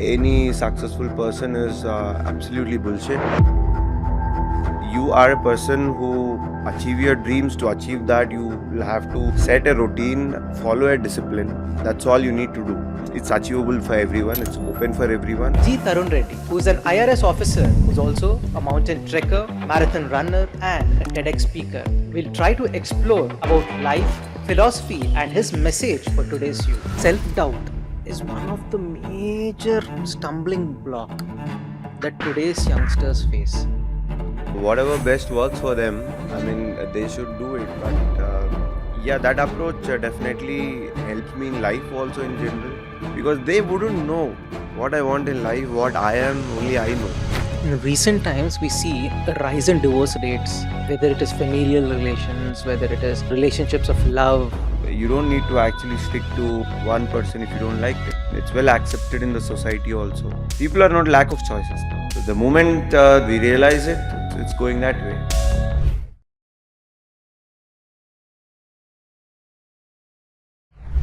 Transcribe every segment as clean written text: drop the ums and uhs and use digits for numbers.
any successful person is absolutely bullshit. You are a person who achieve your dreams. To achieve that, you will have to set a routine, follow a discipline. That's all you need to do. It's achievable for everyone. It's open for everyone. Tharun Reddy, who's an IRS officer, who's also a mountain trekker, marathon runner, and a TEDx speaker, will try to explore about life, philosophy, and his message for today's youth. Self-doubt is one of the major stumbling block that today's youngsters face. Whatever best works for them, I mean, they should do it. But yeah, that approach definitely helps me in life also in general, because they wouldn't know what I want in life, what I am, only I know. In recent times, we see a rise in divorce rates, whether it is familial relations, whether it is relationships of love. You don't need to actually stick to one person if you don't like it. It's well accepted in the society also. People are not lack of choices. So the moment we realize it, it's going that way.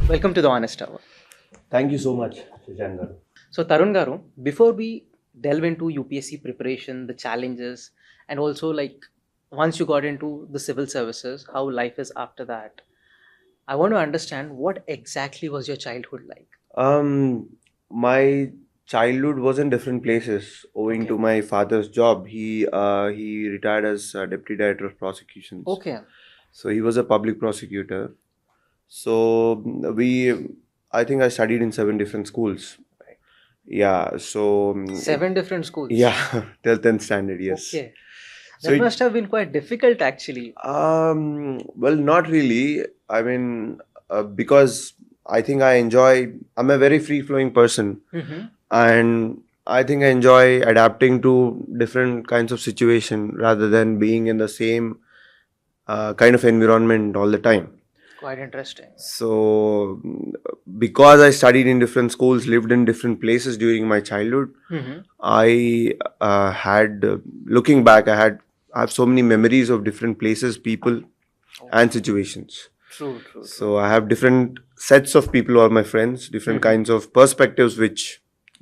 Welcome to the Honest Hour. Thank you so much, Shashank. So Tarun Garu, before we delve into UPSC preparation, the challenges, and also like once you got into the civil services, how life is after that, I want to understand what exactly was your childhood like? My childhood was in different places owing to my father's job. He retired as deputy director of prosecutions. Okay. So he was a public prosecutor. So I think I studied in 7 different schools. Yeah. So 7 different schools. yeah, till 10th standard. Yes. Okay. So That must have been quite difficult actually. well, not really. I mean, because I think I'm a very free-flowing person, Mm-hmm. and I think I enjoy adapting to different kinds of situation rather than being in the same kind of environment all the time. Quite interesting. So, because I studied in different schools, lived in different places during my childhood, Mm-hmm. I looking back, I have so many memories of different places, people, and situations. True. So I have different sets of people who are my friends, different Mhm. kinds of perspectives which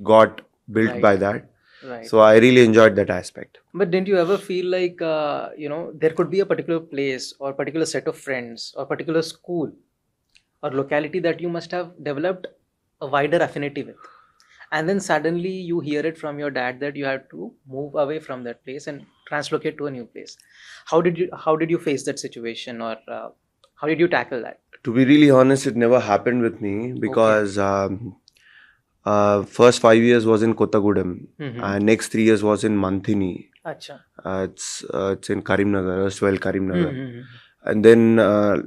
got built Right. by that. Right. So I really enjoyed that aspect. But didn't you ever feel like, there could be a particular place or particular set of friends or particular school or locality that you must have developed a wider affinity with? And then suddenly you hear it from your dad that you have to move away from that place and translocate to a new place. How did you face that situation, or how did you tackle that? To be really honest, it never happened with me because first 5 years was in Kottagudem Mm-hmm. and next 3 years was in Manthini. Acha. It's in Karimnagar, erstwhile Karimnagar. Mm-hmm. And then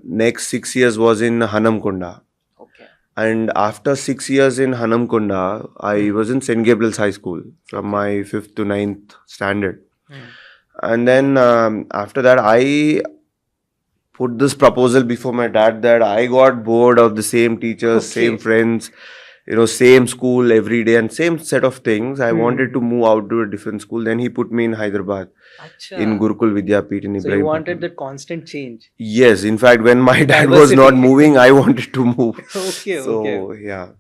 next 6 years was in Hanamkonda. Okay. And after 6 years in Hanamkonda, I was in St. Gabriel's High School from my 5th to 9th standard. Mm. And then after that, I put this proposal before my dad that I got bored of the same teachers, Okay. same friends, same school every day and same set of things. I wanted to move out to a different school. Then he put me in Hyderabad, Acha. in Gurukul Vidyapit in So you wanted Ibrahim. that constant change. Yes, in fact, when my dad was not Diversity. moving, I wanted to move. Okay. So yeah,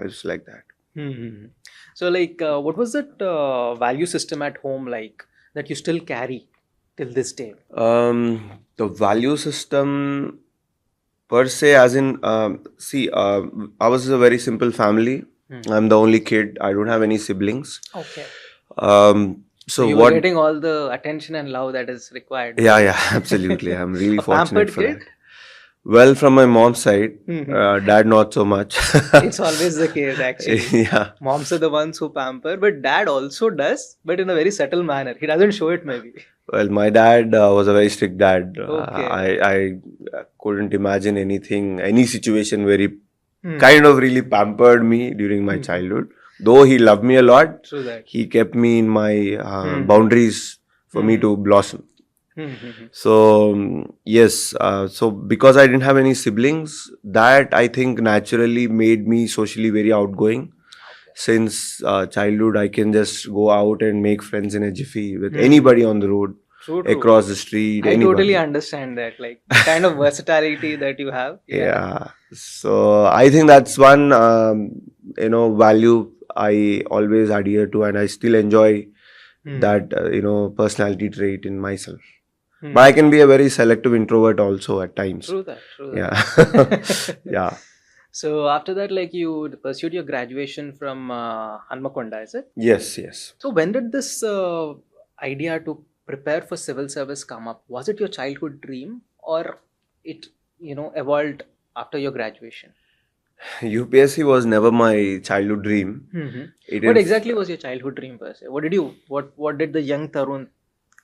it's like that. Mm-hmm. So, like, what was that value system at home like that you still carry till this day? The value system per se, as in, I was a very simple family. I'm the only kid. I don't have any siblings. Okay. So you were getting all the attention and love that is required. Yeah, absolutely. I'm really A fortunate pampered for kid? that. Well, from my mom's side, Mhm. dad not so much. It's always the case, actually. Yeah. Moms are the ones who pamper, but dad also does, but in a very subtle manner. He doesn't show it, maybe. Well, my dad was a very strict dad. Okay. I couldn't imagine any situation where he Hmm. kind of really pampered me during my childhood. Though he loved me a lot, True that. he kept me in my boundaries for me to blossom. Mm-hmm. So yes, so because I didn't have any siblings, that I think naturally made me socially very outgoing. Since childhood, I can just go out and make friends in a jiffy with anybody on the road, True. across the street. I anybody. totally understand that, like the kind of versatility that you have. Yeah. So I think that's one value I always adhere to, and I still enjoy Hmm. that personality trait in myself. Hmm. But I can be a very selective introvert also at times. True that. Yeah. Yeah. So after that, like you pursued your graduation from Hanmakonda, is it? Yes. Yes. So when did this idea to prepare for civil service come up? Was it your childhood dream, or it evolved after your graduation? UPSC was never my childhood dream. Mm-hmm. It What in exactly was your childhood dream per se? What did the young Tarun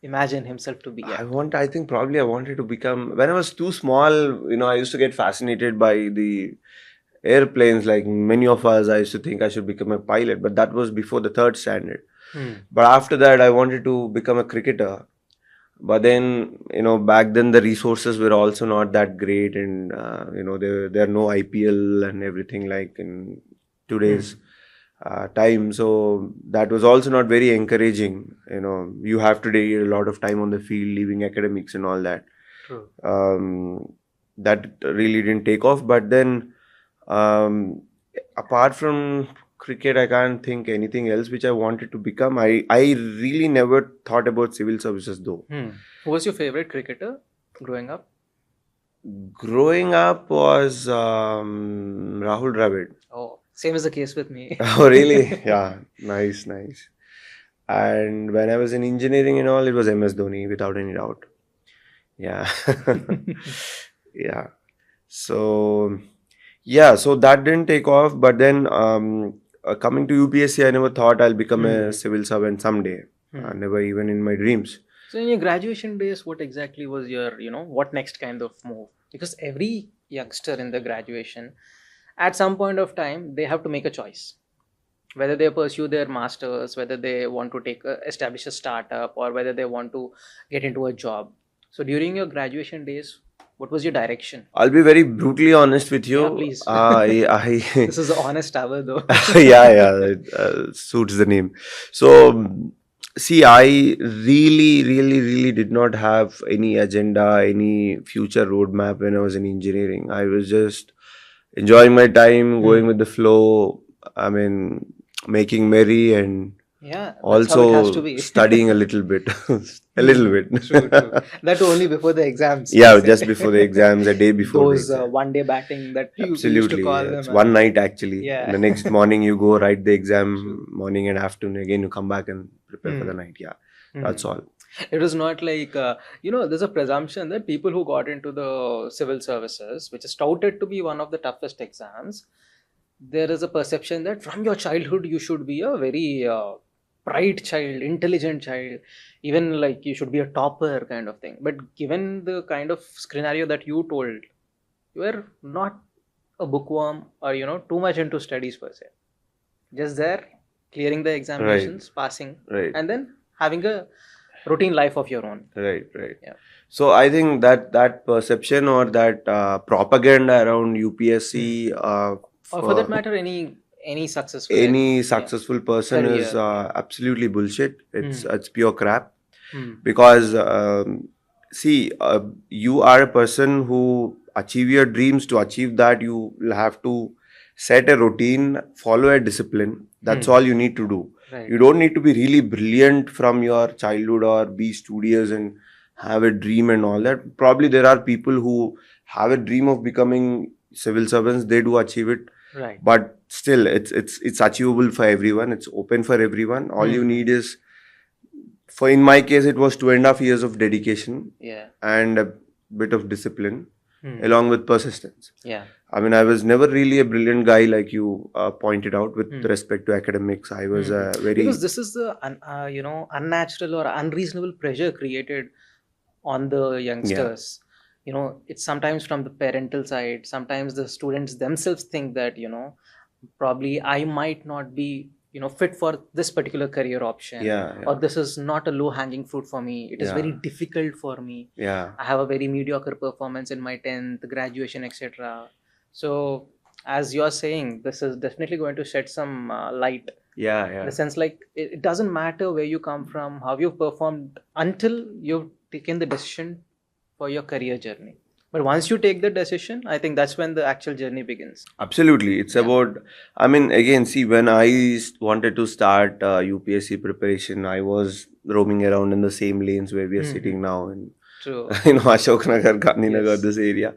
imagine himself to be at? I think probably I wanted to become, when I was too small, I used to get fascinated by the airplanes. Like many of us, I used to think I should become a pilot, but that was before the third standard. Hmm. But after that, I wanted to become a cricketer. But then, back then the resources were also not that great, and there are no IPL and everything like in today's time. So that was also not very encouraging. You have to dedicate a lot of time on the field, leaving academics and all that. True. That really didn't take off. But then, apart from cricket, I can't think anything else which I wanted to become. I really never thought about civil services though. Who was your favorite cricketer growing up? Growing up was Rahul Dravid. Oh, same is the case with me. Oh, really? Yeah, nice, nice. And when I was in engineering and all, it was MS Dhoni without any doubt. Yeah. Yeah. So, yeah, so that didn't take off. But then coming to UPSC, I never thought I'll become a civil servant someday. Never even in my dreams. So in your graduation days, what exactly was your, what next kind of move? Because every youngster in the graduation, at some point of time, they have to make a choice. Whether they pursue their masters, whether they want to establish a startup, or whether they want to get into a job. So during your graduation days, what was your direction? I'll be very brutally honest with you. Yeah, please. I This is an honest hour though. yeah, it suits the name. So, see, I really did not have any agenda, any future roadmap when I was in engineering. I was just enjoying my time, going with the flow. I mean, making merry and Yeah, that's how it has to also be. studying a little bit. A little bit. True. That only before the exams. Yeah, per se. just before the exams, a day before Those the exam. one-day batting that you used to Absolutely. call Yeah. them. It's one night actually. Yeah. And the next morning you go write the exam, morning and afternoon. Again, you come back and prepare for the night. Yeah, that's all. It was not like, there's a presumption that people who got into the civil services, which is touted to be one of the toughest exams, there is a perception that from your childhood you should be a very bright child, intelligent child, even like you should be a topper kind of thing. But given the kind of scenario that you told, you were not a bookworm or too much into studies per se. Just there, clearing the examinations, passing, Right. and then having a routine life of your own. Right. Yeah. So I think that perception or that propaganda around UPSC Or for that matter, any successful any successful person is Career, absolutely bullshit. It's pure crap. Because see, you are a person who achieve your dreams. To achieve that, you will have to set a routine, follow a discipline. That's all you need to do. Right. You don't need to be really brilliant from your childhood or be studious and have a dream and all that. Probably there are people who have a dream of becoming civil servants. They do achieve it. Right. But still, it's achievable for everyone. It's open for everyone. All you need is, in my case, it was 2.5 years of dedication and a bit of discipline, along with persistence. Yeah. I mean, I was never really a brilliant guy like you pointed out with respect to academics. I was Because this is the unnatural or unreasonable pressure created on the youngsters. It's sometimes from the parental side. Sometimes the students themselves think that probably I might not be fit for this particular career option, or this is not a low hanging fruit for me. It is very difficult for me. Yeah. I have a very mediocre performance in my 10th graduation, etc. So as you're saying, this is definitely going to shed some light. Yeah. In the sense, like, it doesn't matter where you come from, how you've performed, until you've taken the decision for your career journey. But once you take the decision, I think that's when the actual journey begins. Absolutely. It's about, I mean, again, see, when I wanted to start UPSC preparation, I was roaming around in the same lanes where we are sitting now in, True. Ashok Nagar, Gandhinagar, Yes. this area.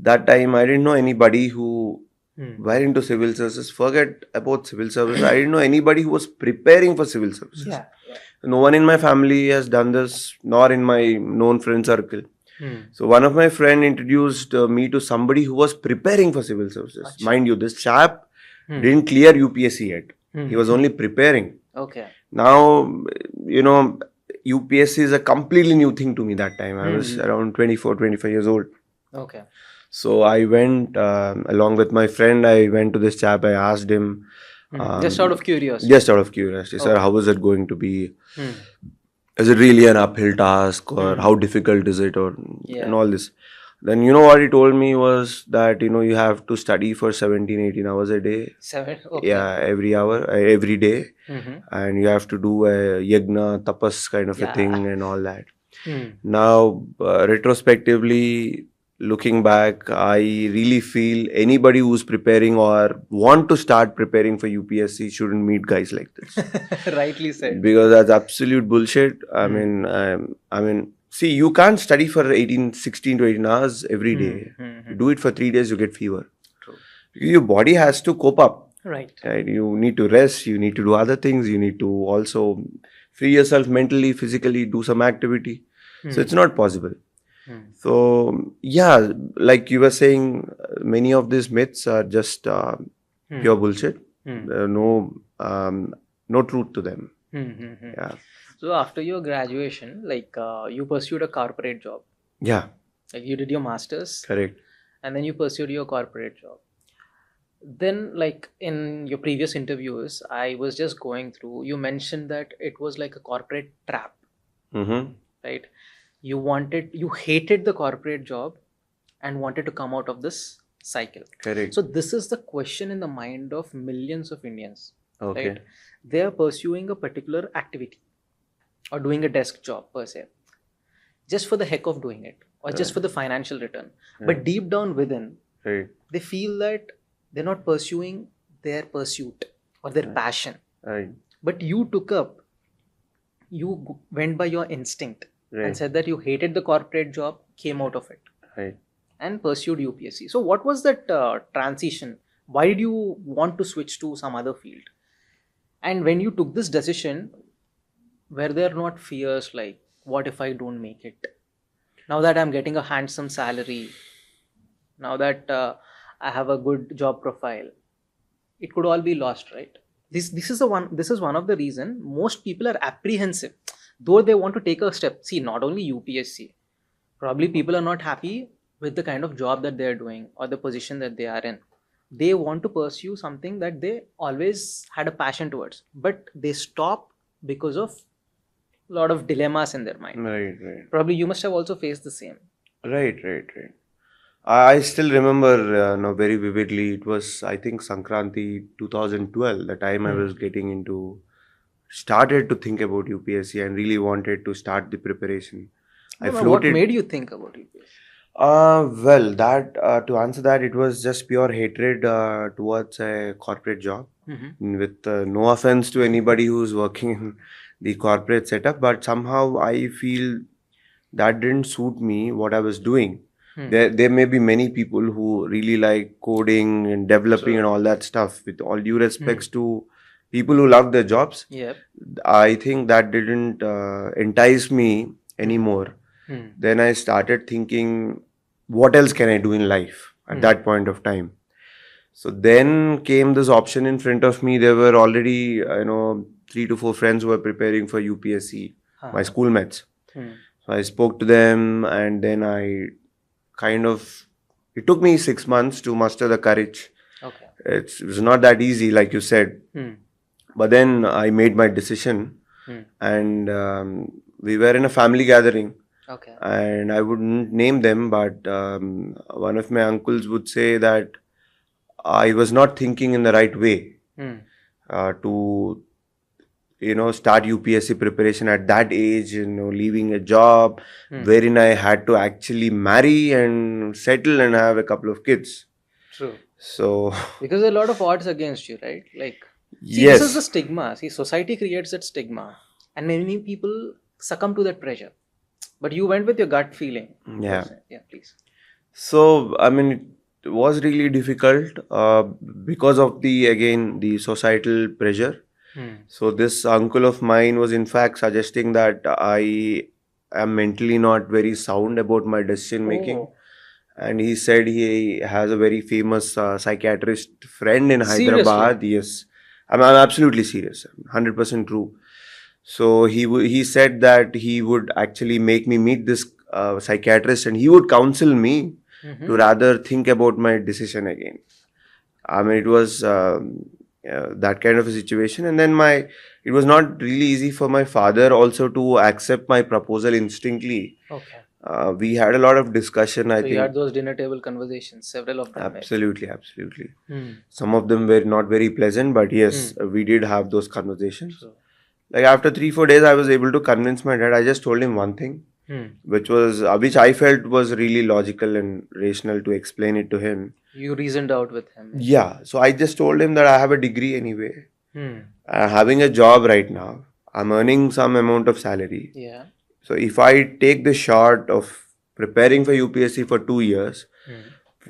That time, I didn't know anybody who were into civil services. Forget about civil services. I didn't know anybody who was preparing for civil services. Yeah. No one in my family has done this, nor in my known friend circle. Hmm. So one of my friend introduced me to somebody who was preparing for civil services. Acha. Mind you, this chap didn't clear UPSC yet. He was only preparing. Okay. Now, UPSC is a completely new thing to me that time. I was around 24, 25 years old. Okay. So I went, along with my friend, I went to this chap. I asked him. Just out of curiosity. Just out of curiosity. Sir, how is it going to be? Is it really an uphill task, or how difficult is it, or and all this? Then what he told me was that you have to study for 17, 18 hours a day. 7. Okay. Yeah, every hour, every day, and you have to do a yagna, tapas kind of a thing and all that. Now, retrospectively, looking back, I really feel anybody who's preparing or want to start preparing for UPSC shouldn't meet guys like this. Rightly said. Because that's absolute bullshit. I mean, see, you can't study for 16 to 18 hours every day. You do it for 3 days, you get fever. True. Your body has to cope up. Right. You need to rest, you need to do other things, you need to also free yourself mentally, physically, do some activity. So it's not possible. So, yeah, like you were saying, many of these myths are just pure bullshit. No truth to them. Yeah. So after your graduation, like you pursued a corporate job. Yeah. Like you did your master's. Correct. And then you pursued your corporate job. Then, like in your previous interviews, I was just going through, you mentioned that it was like a corporate trap. Right? You hated the corporate job and wanted to come out of this cycle. Correct. So this is the question in the mind of millions of Indians. Okay. Right? They are pursuing a particular activity or doing a desk job per se, just for the heck of doing it, or just for the financial return. But deep down within, they feel that they're not pursuing their pursuit or their passion. But you went by your instinct and said that you hated the corporate job, came out of it, and pursued UPSC. So what was that transition? Why did you want to switch to some other field? And when you took this decision, were there not fears like, what if I don't make it? Now that I'm getting a handsome salary, now that I have a good job profile, it could all be lost, right? This is one of the reason most people are apprehensive, though they want to take a step. See, not only UPSC, probably people are not happy with the kind of job that they're doing or the position that they are in. They want to pursue something that they always had a passion towards, but they stop because of a lot of dilemmas in their mind. Right. Probably you must have also faced the same. Right. I still remember very vividly. It was, I think, Sankranti 2012, the time I was started to think about UPSC and really wanted to start the preparation. What made you think about UPSC? Well, to answer that, it was just pure hatred towards a corporate job. With no offense to anybody who's working in the corporate setup, but somehow I feel that didn't suit me, what I was doing. There may be many people who really like coding and developing and all that stuff. With all due respects to people who love their jobs, I think that didn't entice me anymore. Then I started thinking, what else can I do in life at that point of time? So then came this option in front of me. There were already 3 to 4 friends who were preparing for UPSC, my schoolmates. So I spoke to them, and then it took me 6 months to muster the courage. Okay. It was not that easy, like you said. But then I made my decision, and we were in a family gathering. Okay. And I wouldn't name them, but one of my uncles would say that I was not thinking in the right way to start UPSC preparation at that age, leaving a job Hmm. wherein I had to actually marry and settle and have a couple of kids. True. So, Because there are a lot of odds against you, right? Like, see, this is the yes, stigma. See, society creates that stigma, and many people succumb to that pressure. But you went with your gut feeling. yeah. Yeah, please. So, I mean, it was really difficult because of the societal pressure. Hmm. So, this uncle of mine was in fact suggesting that I am mentally not very sound about my decision making. Oh, And he said he has a very famous psychiatrist friend in seriously? Hyderabad. Yes, I'm absolutely serious, 100% true. So he said that he would actually make me meet this psychiatrist, and he would counsel me Mm-hmm. to rather think about my decision again. I mean, it was that kind of a situation, and then it was not really easy for my father also to accept my proposal instantly. Okay. We had a lot of discussion, I So you think. had those dinner table conversations, several of them, maybe. Absolutely, absolutely. Hmm. Some of them were not very pleasant, but yes, Hmm. we did have those conversations. True. Like after 3-4 days, I was able to convince my dad. I just told him one thing, Hmm. which I felt was really logical and rational to explain it to him. You reasoned out with him. Yeah, so I just told him that I have a degree anyway, Hmm. having a job right now. I'm earning some amount of salary. Yeah. So if I take the shot of preparing for UPSC for 2 years, Hmm.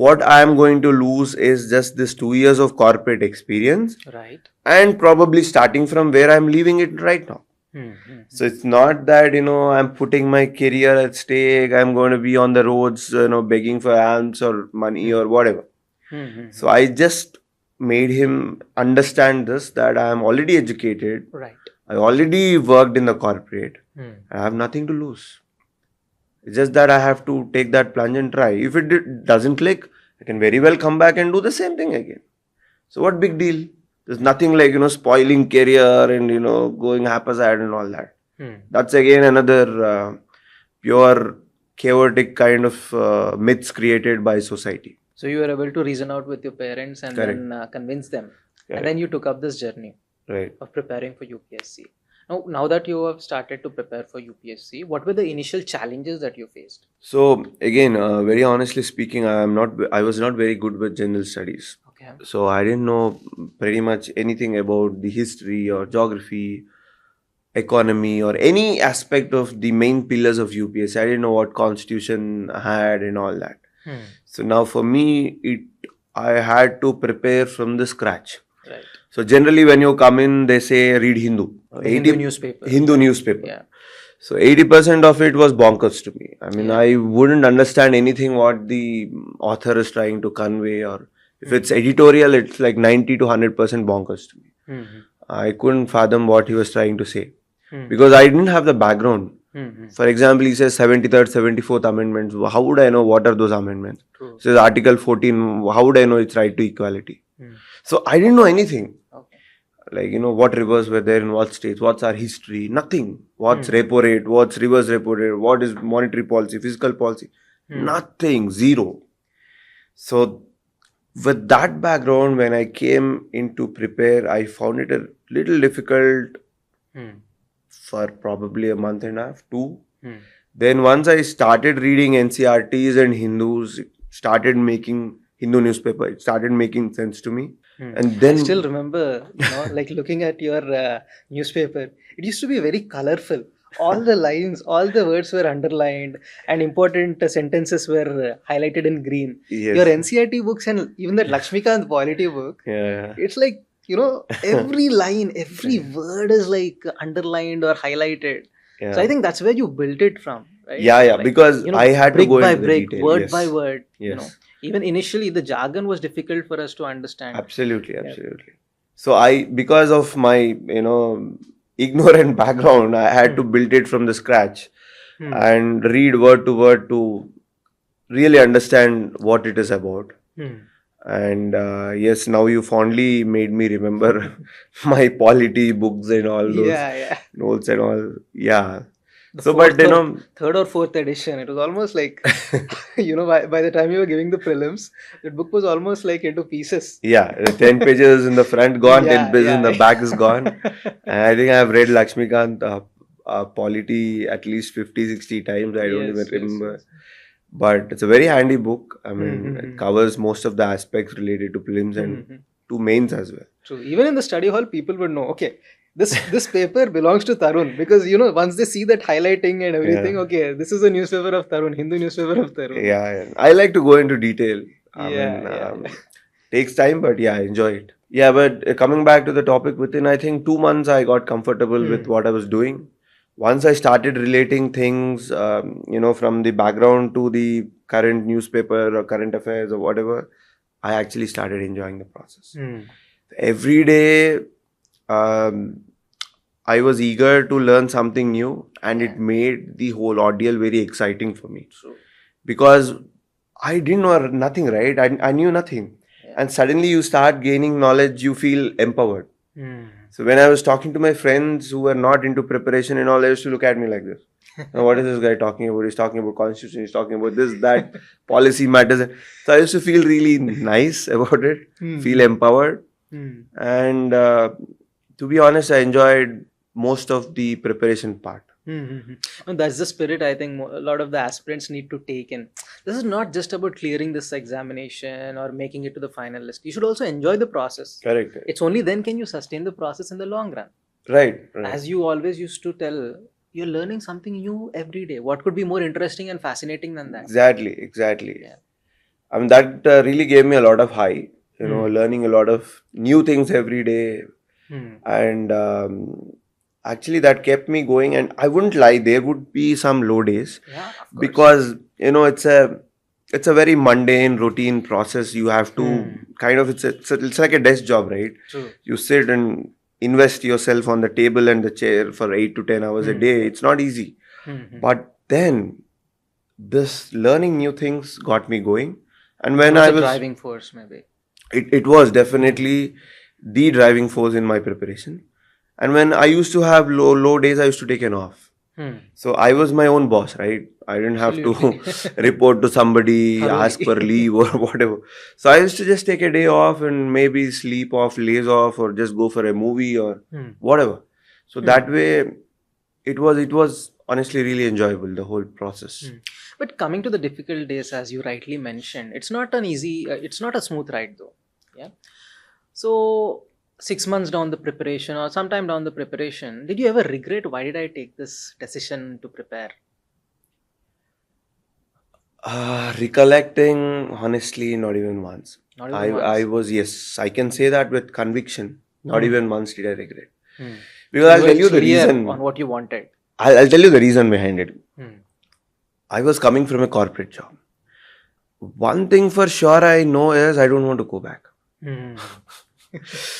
what I am going to lose is just this 2 years of corporate experience Right. and probably starting from where I'm leaving it right now. Hmm. Hmm. So it's not that, I'm putting my career at stake, I'm going to be on the roads, begging for alms or money or whatever. Hmm. Hmm. So I just made him understand this, that I am already educated, Right. I already worked in the corporate, Hmm. I have nothing to lose. It's just that I have to take that plunge and try. If it doesn't click, I can very well come back and do the same thing again. So what big deal? There's nothing like, spoiling career and, going haphazard and all that. Hmm. That's again another pure chaotic kind of myths created by society. So you were able to reason out with your parents and Correct. then convince them. And Correct. then you took up this journey Right. of preparing for UPSC. Now that you have started to prepare for UPSC, what were the initial challenges that you faced? So again, very honestly speaking, I was not very good with general studies. Okay. So I didn't know pretty much anything about the history or geography, economy, or any aspect of the main pillars of UPSC. I didn't know what constitution had and all that. Hmm. So now for me, I had to prepare from the scratch. Right. So generally when you come in, they say read Hindu. The Hindu newspaper. Hindu newspaper. Yeah. So 80% of it was bonkers to me. I mean, Yeah. I wouldn't understand anything what the author is trying to convey, or if it's editorial, it's like 90 to 100% bonkers to me. Hmm. I couldn't fathom what he was trying to say Hmm. because I didn't have the background. Hmm. For example, he says 73rd, 74th amendments. How would I know what are those amendments? True. Says Article 14. How would I know it's right to equality? Hmm. So I didn't know anything. Okay. Like, what rivers were there in what states, what's our history, nothing. What's Hmm. repo rate, what's reverse repo rate, what is monetary policy, fiscal policy, nothing, zero. So with that background, when I came in to prepare, I found it a little difficult Hmm. for probably a month and a half, 2. Hmm. Then once I started reading NCRTs and Hindus, it started making Hindu newspaper, it started making sense to me. Hmm. And then I still remember, like looking at your newspaper, it used to be very colorful. All the lines, all the words were underlined, and important sentences were highlighted in green. yes. Your NCRT books and even that Lakshmikant polity book, Yeah. it's like, every line, every word is like underlined or highlighted. Yeah. So I think that's where you built it from, right? Yeah, Like, because I had to brick go by into the brick, detail. word Yes. by word. Yes. Even initially the jargon was difficult for us to understand. Absolutely. So because of my, ignorant background, I had to build it from the scratch and read word to word to really understand what it is about. Hmm. And yes, now you fondly made me remember my polity books and all those Yeah. notes and all. Yeah. The So, fourth but you or know, third or fourth edition, it was almost like, by the time you were giving the prelims, the book was almost like into pieces. yeah, the 10 pages in the front gone, 10 Yeah, pages in the yeah. back is gone. And I think I've read Lakshmikant Polity at least 50, 60 times. I don't even Yes, yes, remember. yes. But it's a very handy book. I mean, it Mm-hmm. covers most of the aspects related to prelims and to mains as well. True. Even in the study hall, people would know, okay, this paper belongs to Tharun, because once they see that highlighting and Yeah. everything, okay, this is a newspaper of Tharun, Hindu newspaper of Tharun. Yeah, I like to go into detail. I Yeah, mean, yeah, yeah. takes time, but yeah, I enjoy it. Yeah, but coming back to the topic, within I think 2 months, I got comfortable with what I was doing. Once I started relating things, from the background to the current newspaper or current affairs or whatever, I actually started enjoying the process. Every day, um, I was eager to learn something new, and it made the whole ordeal very exciting for me. True. Because I didn't know nothing, right? I knew nothing. Yeah. And suddenly you start gaining knowledge, you feel empowered. So when I was talking to my friends who were not into preparation and all, they used to look at me like this. Now, what is this guy talking about? He's talking about constitution, he's talking about this, that, policy matters. So I used to feel really nice about it, feel empowered. And to be honest, I enjoyed most of the preparation part. And that's the spirit I think a lot of the aspirants need to take in. This is not just about clearing this examination or making it to the final list. You should also enjoy the process. Correct. It's only then can you sustain the process in the long run. Right. As you always used to tell, you're learning something new every day. What could be more interesting and fascinating than that? Exactly. Yeah. I mean, that really gave me a lot of high, learning a lot of new things every day. And actually, that kept me going. And I wouldn't lie, there would be some low days. Yeah, of course. Because, it's a very mundane, routine process. You have to kind of, it's like a desk job, right? True. You sit and invest yourself on the table and the chair for 8 to 10 hours a day. It's not easy. But then, this learning new things got me going. And when I was driving force, maybe. It was definitely the driving force in my preparation. And when I used to have low days, I used to take an off. So I was my own boss, right? I didn't have to report to somebody, ask for leave or whatever. So I used to just take a day off and maybe sleep off, laze off, or just go for a movie or whatever. So that way, it was honestly really enjoyable, the whole process. But coming to the difficult days, as you rightly mentioned, it's not an easy, it's not a smooth ride though. Yeah. So 6 months down the preparation or sometime down the preparation, did you ever regret why did I take this decision to prepare? Recollecting, honestly, not even once. Not even once. I was, yes, I can say that with conviction. Not even once did I regret. Because So I'll you tell were you the clear reason. on what you wanted. I'll tell you the reason behind it. I was coming from a corporate job. One thing for sure I know is I don't want to go back.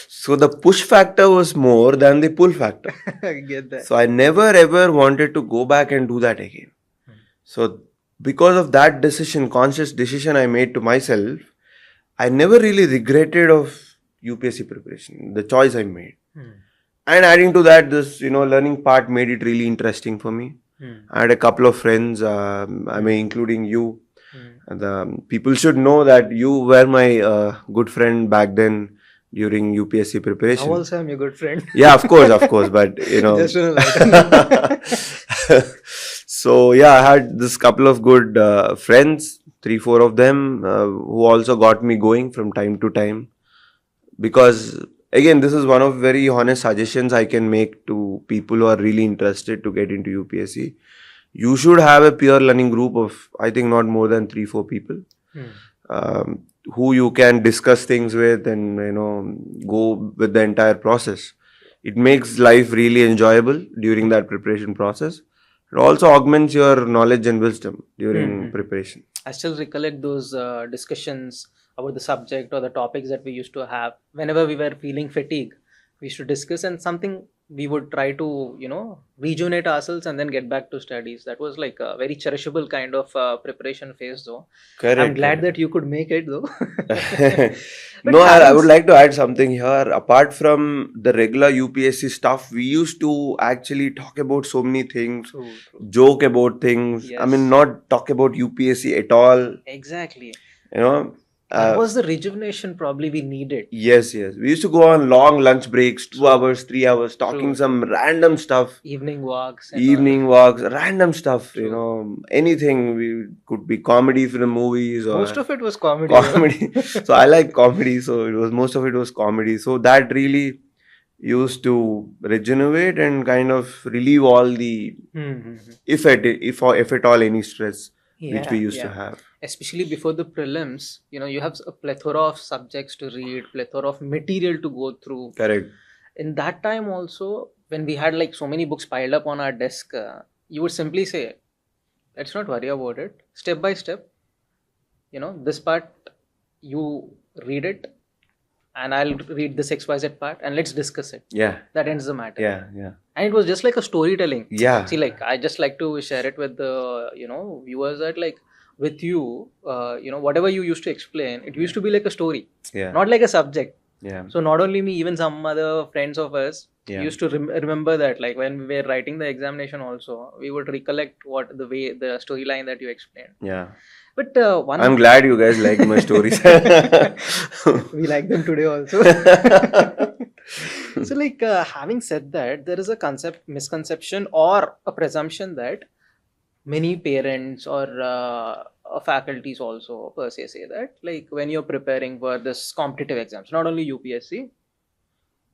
So the push factor was more than the pull factor. I get that. So I never ever wanted to go back and do that again. So because of that decision, conscious decision I made to myself, I never really regretted of UPSC preparation, the choice I made. And adding to that, this learning part made it really interesting for me. I had a couple of friends, including you. The people should know that you were my good friend back then during UPSC preparation. Now also I'm your good friend. Yeah, of course, but Just on a lighter note. So yeah, I had this couple of good friends, 3-4 of them, who also got me going from time to time. Because again, this is one of very honest suggestions I can make to people who are really interested to get into UPSC. You should have a peer learning group of, I think, not more than 3-4 people, who you can discuss things with and go with the entire process. It makes life really enjoyable during that preparation process. It also augments your knowledge and wisdom during preparation. I still recollect those discussions about the subject or the topics that we used to have. Whenever we were feeling fatigue, we used to discuss, and something we would try to, rejuvenate ourselves and then get back to studies. That was like a very cherishable kind of preparation phase, though. I'm Correct. glad that you could make it, though. But No, I having would like to add something here. Apart from the regular UPSC stuff, we used to actually talk about so many things, True, true. joke about things. I mean, Yes. not talk about UPSC at all. Exactly. You know, That was the rejuvenation probably we needed. yes, yes. We used to go on long lunch breaks, 2 hours, 3 hours, talking True, some random stuff. Evening walks and all. Evening walks, random stuff, True. anything. We could be comedy film movies or Most of it was comedy. though. comedy. So I like comedy, so most of it was comedy. So that really used to regenerate and kind of relieve all the, Mhm. if at all, any stress which we used to Yeah. have. Especially before the prelims, you have a plethora of subjects to read, plethora of material to go through. Correct. In that time also, when we had like so many books piled up on our desk, you would simply say, let's not worry about it. Step by step, this part, you read it, and I'll read this XYZ part, and let's discuss it. Yeah. That ends the matter. Yeah. Yeah. And it was just like a storytelling. Yeah. See, like, I just like to share it with the, viewers that, like, with you, whatever you used to explain, it used to be like a story, Yeah. not like a subject. Yeah. So not only me, even some other friends of us Yeah. used to remember that, like, when we were writing the examination also, we would recollect what the storyline that you explained. Yeah. But I'm glad you guys liked my stories. we like them today also. So, like, having said that, there is a misconception or a presumption that many parents or faculties also per se say that, like, when you're preparing for this competitive exams, not only UPSC,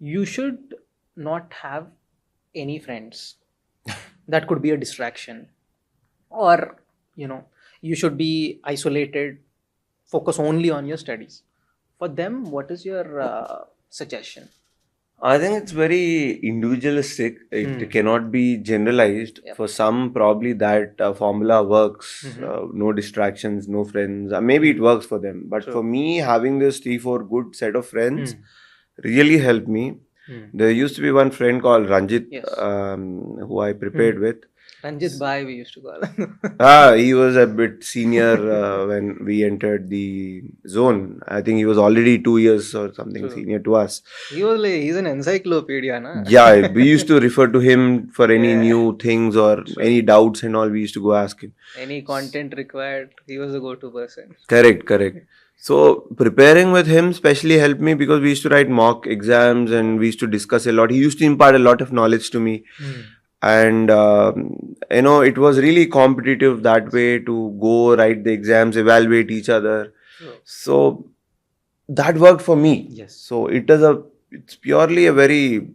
you should not have any friends. That could be a distraction, or you should be isolated, focus only on your studies. For them, what is your suggestion? I think it's very individualistic. It cannot be generalized. Yep. For some, probably that formula works. Mhm. No distractions, no friends. Maybe it works for them. But True. for me, having this 3-4 good set of friends Hmm. really helped me. There used to be one friend called Ranjit, Yes. who I prepared with. Ranjit Bhai, we used to call him. He was a bit senior when we entered the zone. I think he was already 2 years or something True. senior to us. He's an encyclopedia, na? Yeah, we used to refer to him for any Yeah. new things or True. any doubts and all. We used to go ask him. Any content required, he was the go-to person. Correct. So preparing with him especially helped me because we used to write mock exams and we used to discuss a lot. He used to impart a lot of knowledge to me. And it was really competitive that way to go write the exams, evaluate each other. True. So that worked for me. Yes. So it's purely a very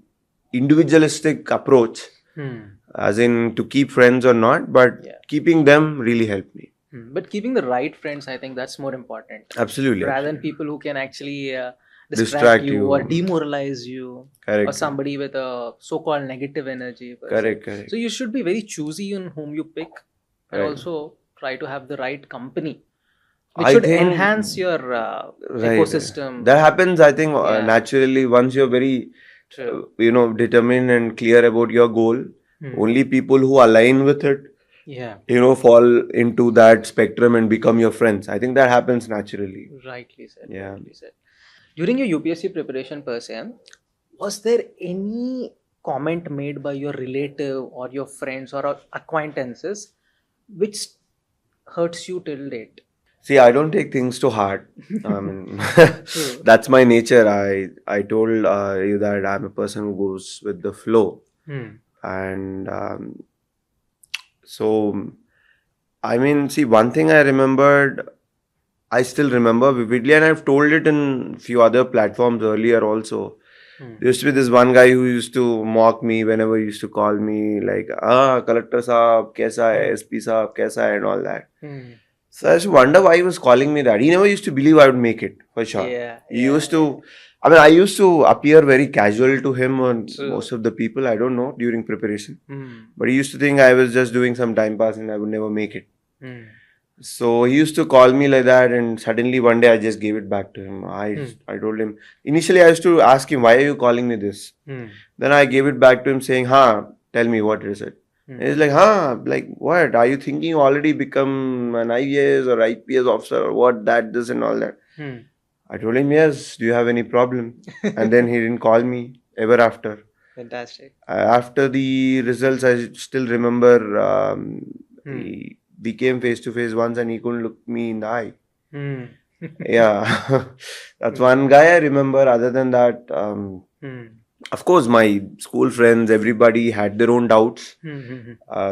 individualistic approach, as in to keep friends or not, but Yeah. keeping them really helped me. But keeping the right friends, I think that's more important. Absolutely. Rather than people who can actually Distract you you. or demoralize you, Correct. or somebody with a so-called negative energy. per se. Correct. So you should be very choosy on whom you pick, and Right. also try to have the right company, which I should think- enhance your Right. ecosystem. That happens, I think, Yeah. naturally once you're very, True. determined and clear about your goal. Only people who align with it, Yeah, fall into that spectrum and become your friends. I think that happens naturally. rightly said. Yeah. Rightly said. During your UPSC preparation per se, was there any comment made by your relative or your friends or acquaintances which hurts you till date? See, I don't take things to heart. I mean, True. that's my nature. I told you that I'm a person who goes with the flow. And so, I mean, see, one thing I still remember vividly, and I've told it in few other platforms earlier also. There used to be this one guy who used to mock me whenever he used to call me like, collector saab, kaisa hai, SP saab, kaisa hai, and all that. So I used to wonder why he was calling me that. He never used to believe I would make it, for sure. Yeah, He used to, I used to appear very casual to him and True. most of the people, I don't know, during preparation. But he used to think I was just doing some time pass and I would never make it. So he used to call me like that, and suddenly one day I just gave it back to him. I told him, initially I used to ask him, why are you calling me this? Then I gave it back to him saying, tell me what is it. And he's like, like what? Are you thinking you already become an IAS or IPS officer or what, that, this and all that? I told him, yes, do you have any problem? And then he didn't call me ever after. Fantastic. After the results, I still remember we came face to face once and he couldn't look me in the eye. Yeah, that's one guy I remember. Other than that, of course, my school friends, everybody had their own doubts.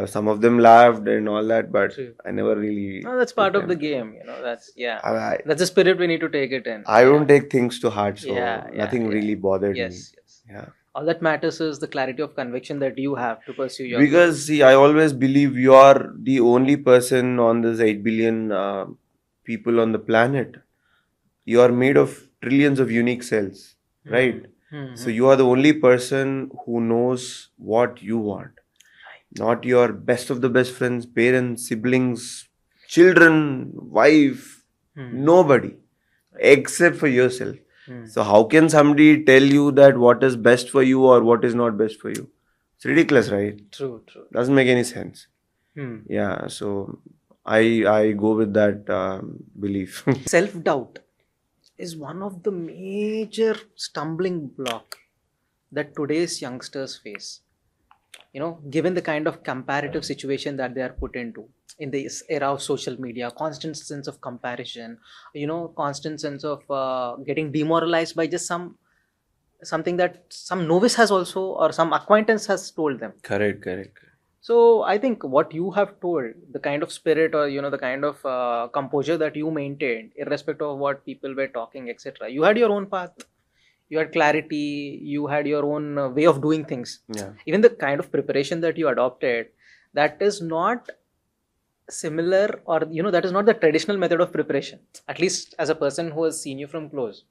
Some of them laughed and all that, but True. I never really. No, that's part of the game, that's that's the spirit we need to take it in. I don't take things to heart, so Yeah, nothing really bothered me. Yes. Yeah. All that matters is the clarity of conviction that you have to pursue your Because see, I always believe you are the only person on this 8 billion people on the planet. You are made of trillions of unique cells, right? So you are the only person who knows what you want. Not your best of the best friends, parents, siblings, children, wife, nobody except for yourself. So how can somebody tell you that what is best for you or what is not best for you? It's ridiculous, right? True. Doesn't make any sense. Yeah, so I go with that belief. Self-doubt is one of the major stumbling block that today's youngsters face. Given the kind of comparative situation that they are put into in this era of social media, constant sense of comparison, constant sense of getting demoralized by just something that some novice has also or some acquaintance has told them. Correct. So I think what you have told, the kind of spirit or the kind of composure that you maintained, irrespective of what people were talking, etc. You had your own path, you had clarity, you had your own way of doing things. Yeah. Even the kind of preparation that you adopted, that is not similar, or that is not the traditional method of preparation. At least as a person who has seen you from close,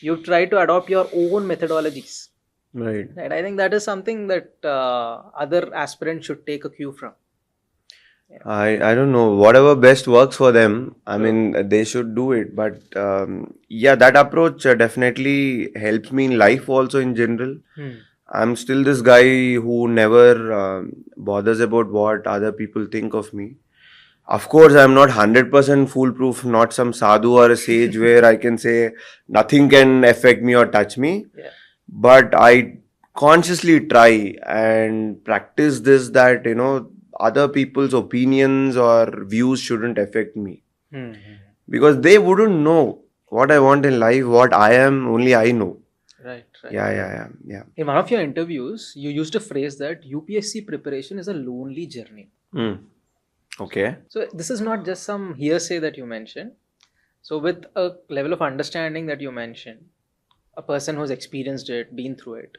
you try to adopt your own methodologies. Right. I think that is something that other aspirants should take a cue from. I don't know, whatever best works for them, I mean, they should do it. But yeah, that approach definitely helps me in life also in general. I'm still this guy who never bothers about what other people think of me. Of course, I'm not 100% foolproof, not some sadhu or a sage where I can say nothing can affect me or touch me. Yeah. But I consciously try and practice this, that other people's opinions or views shouldn't affect me, because they wouldn't know what I want in life, what I am, only I know. Right. Yeah. In one of your interviews, you used a phrase that UPSC preparation is a lonely journey. Okay. So this is not just some hearsay that you mentioned. So with a level of understanding that you mentioned, a person who's experienced it, been through it.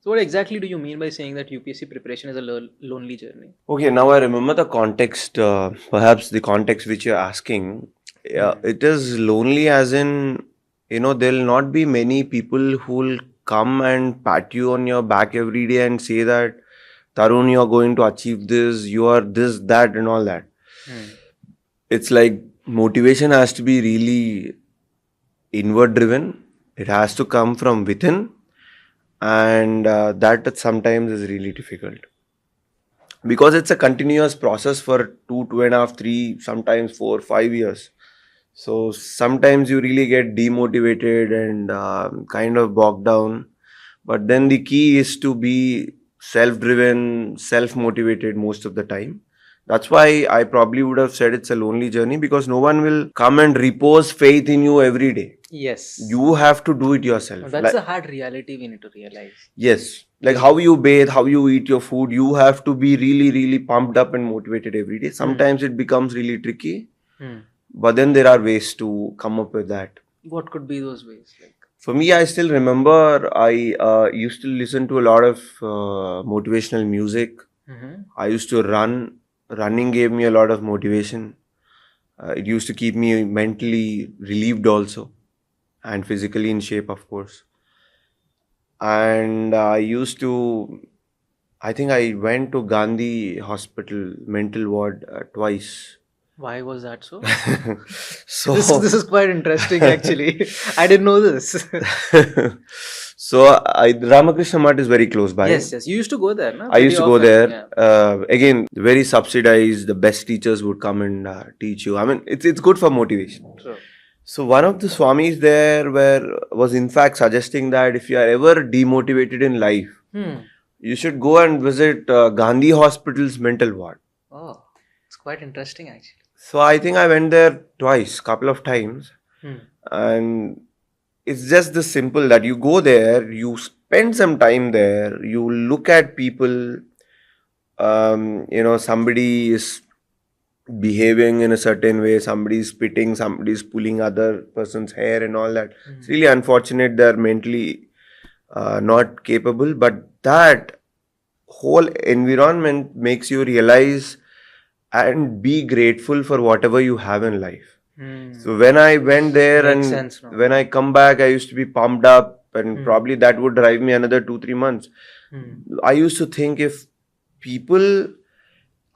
So what exactly do you mean by saying that UPSC preparation is a lonely journey? Okay, now I remember the context, perhaps the context which you're asking. It is lonely as in, there'll not be many people who'll come and pat you on your back every day and say that, Tharun, you're going to achieve this, you are this, that, and all that. It's like motivation has to be really inward driven. It has to come from within. And that sometimes is really difficult. Because it's a continuous process for 2.5, 3, sometimes 4, 5 years. So sometimes you really get demotivated and kind of bogged down. But then the key is to be self-driven, self-motivated most of the time. That's why I probably would have said it's a lonely journey, because no one will come and repose faith in you every day. Yes. You have to do it yourself. That's a hard reality we need to realize. Yes. Like how you bathe, how you eat your food, you have to be really, really pumped up and motivated every day. Sometimes it becomes really tricky. But then there are ways to come up with that. What could be those ways? For me, I still remember I used to listen to a lot of motivational music. I used to run. Running gave me a lot of motivation. It used to keep me mentally relieved also, and physically in shape, of course. And I think I went to Gandhi Hospital mental ward twice. Why was that so? So This is quite interesting actually. I didn't know this. Ramakrishna Math is very close by. Yes, yes. You used to go there, no? I used to go often. there. Yeah. Again, very subsidized. The best teachers would come and teach you. I mean, it's good for motivation. True. So one of the swamis there was in fact suggesting that if you are ever demotivated in life, you should go and visit Gandhi Hospital's mental ward. Oh, it's quite interesting actually. So I think I went there twice, couple of times, and it's just this simple that you go there, you spend some time there, you look at people. Somebody is behaving in a certain way, somebody's spitting, somebody's pulling other person's hair and all that. It's really unfortunate they're mentally not capable, but that whole environment makes you realize and be grateful for whatever you have in life. So when I went there Makes and sense now. when I come back, I used to be pumped up, and probably that would drive me another 2-3 months. I used to think, if people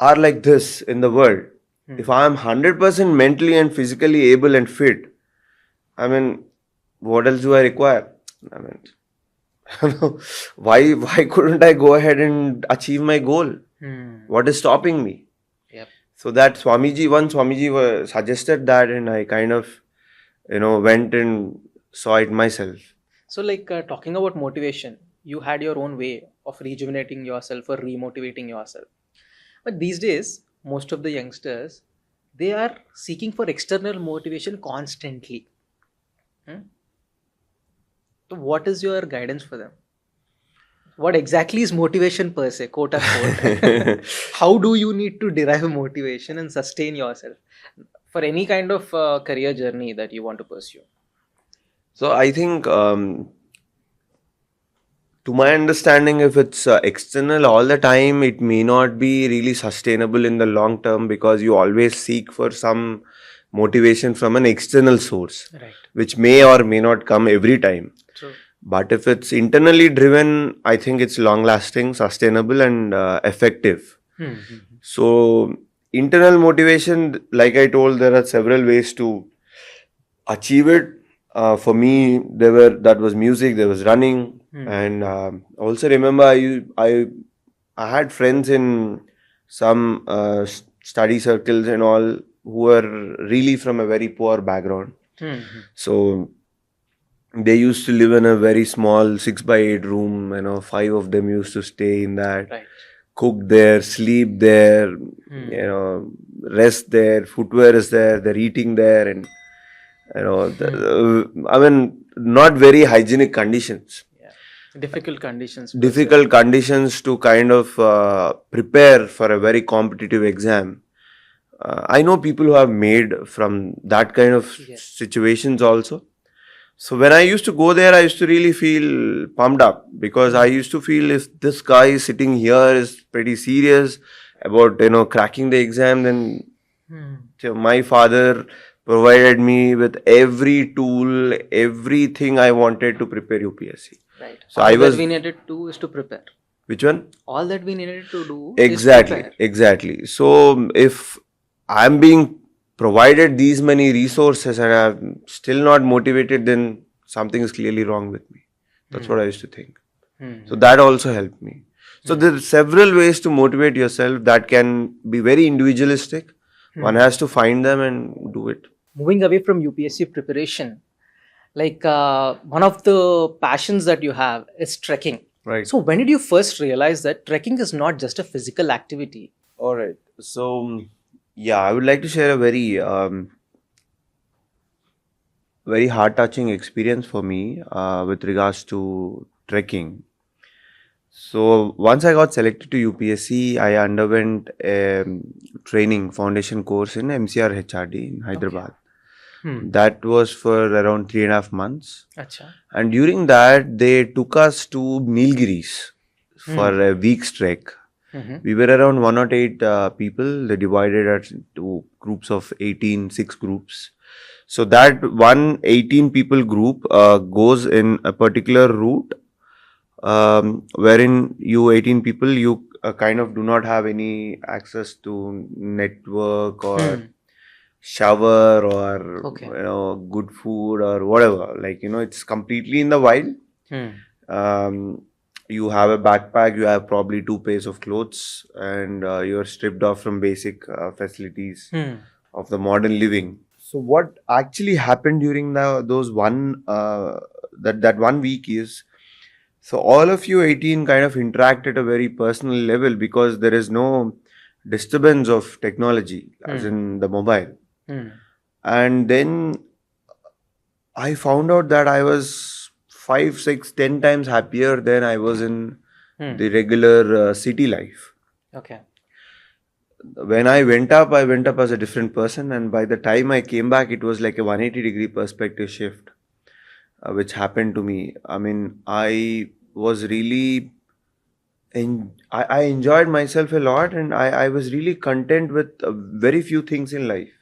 are like this in the world, if I am 100% mentally and physically able and fit, I mean, what else do I require? I mean, why couldn't I go ahead and achieve my goal? What is stopping me? Yep. So that Swamiji suggested that, and I kind of, went and saw it myself. So, like talking about motivation, you had your own way of rejuvenating yourself or remotivating yourself. But these days, most of the youngsters, they are seeking for external motivation constantly. So what is your guidance for them? What exactly is motivation per se, quote unquote? How do you need to derive motivation and sustain yourself for any kind of career journey that you want to pursue? So I think, to my understanding, if it's external all the time, it may not be really sustainable in the long term, because you always seek for some motivation from an external source, Right. which may or may not come every time. True. But if it's internally driven, I think it's long lasting, sustainable, and effective. So internal motivation, like I told, there are several ways to achieve it. For me, that was music, there was running, and also remember I had friends in some study circles and all who were really from a very poor background. So they used to live in a very small 6x8 room. 5 of them used to stay in that. Right. Cook there, sleep there, rest there, footwear is there, they're eating there, and I mean, not very hygienic conditions. Yeah. Difficult conditions. per se. Difficult conditions to kind of prepare for a very competitive exam. I know people who have made from that kind of Yes. situations also. So when I used to go there, I used to really feel pumped up, because I used to feel, if this guy sitting here is pretty serious about cracking the exam, then my father provided me with every tool, everything I wanted to prepare UPSC. Right. So All I that was. we needed to do is to prepare. Which one? All that we needed to do Exactly, is prepare. exactly. So if I'm being provided these many resources and I'm still not motivated, then something is clearly wrong with me. That's what I used to think. So that also helped me. So there are several ways to motivate yourself that can be very individualistic. One has to find them and do it. Moving away from UPSC preparation, like one of the passions that you have is trekking. Right. So when did you first realize that trekking is not just a physical activity? All right. So, yeah, I would like to share a very, very heart-touching experience for me with regards to trekking. So, once I got selected to UPSC, I underwent a training foundation course in MCR HRD in Hyderabad. That was for around 3.5 months. Acha. And during that, they took us to Nilgiris for a week's trek. We were around 108 people. They divided us into groups of 18, 6 groups. So that 18 people group goes in a particular route, wherein you 18 people, you kind of do not have any access to network or shower or Okay. good food or whatever. Like, it's completely in the wild. Hmm. Um, you have a backpack, you have probably two pairs of clothes, and you're stripped off from basic facilities Hmm. of the modern living. So what actually happened during those that 1 week is, so all of you 18 kind of interact at a very personal level because there is no disturbance of technology, as Hmm. in the mobile. Hmm. And then I found out that I was 5, 6, 10 times happier than I was in Hmm. the regular city life. Okay. When I went up as a different person, and by the time I came back, it was like a 180-degree perspective shift, which happened to me. I mean, I was really, I enjoyed myself a lot, and I was really content with very few things in life.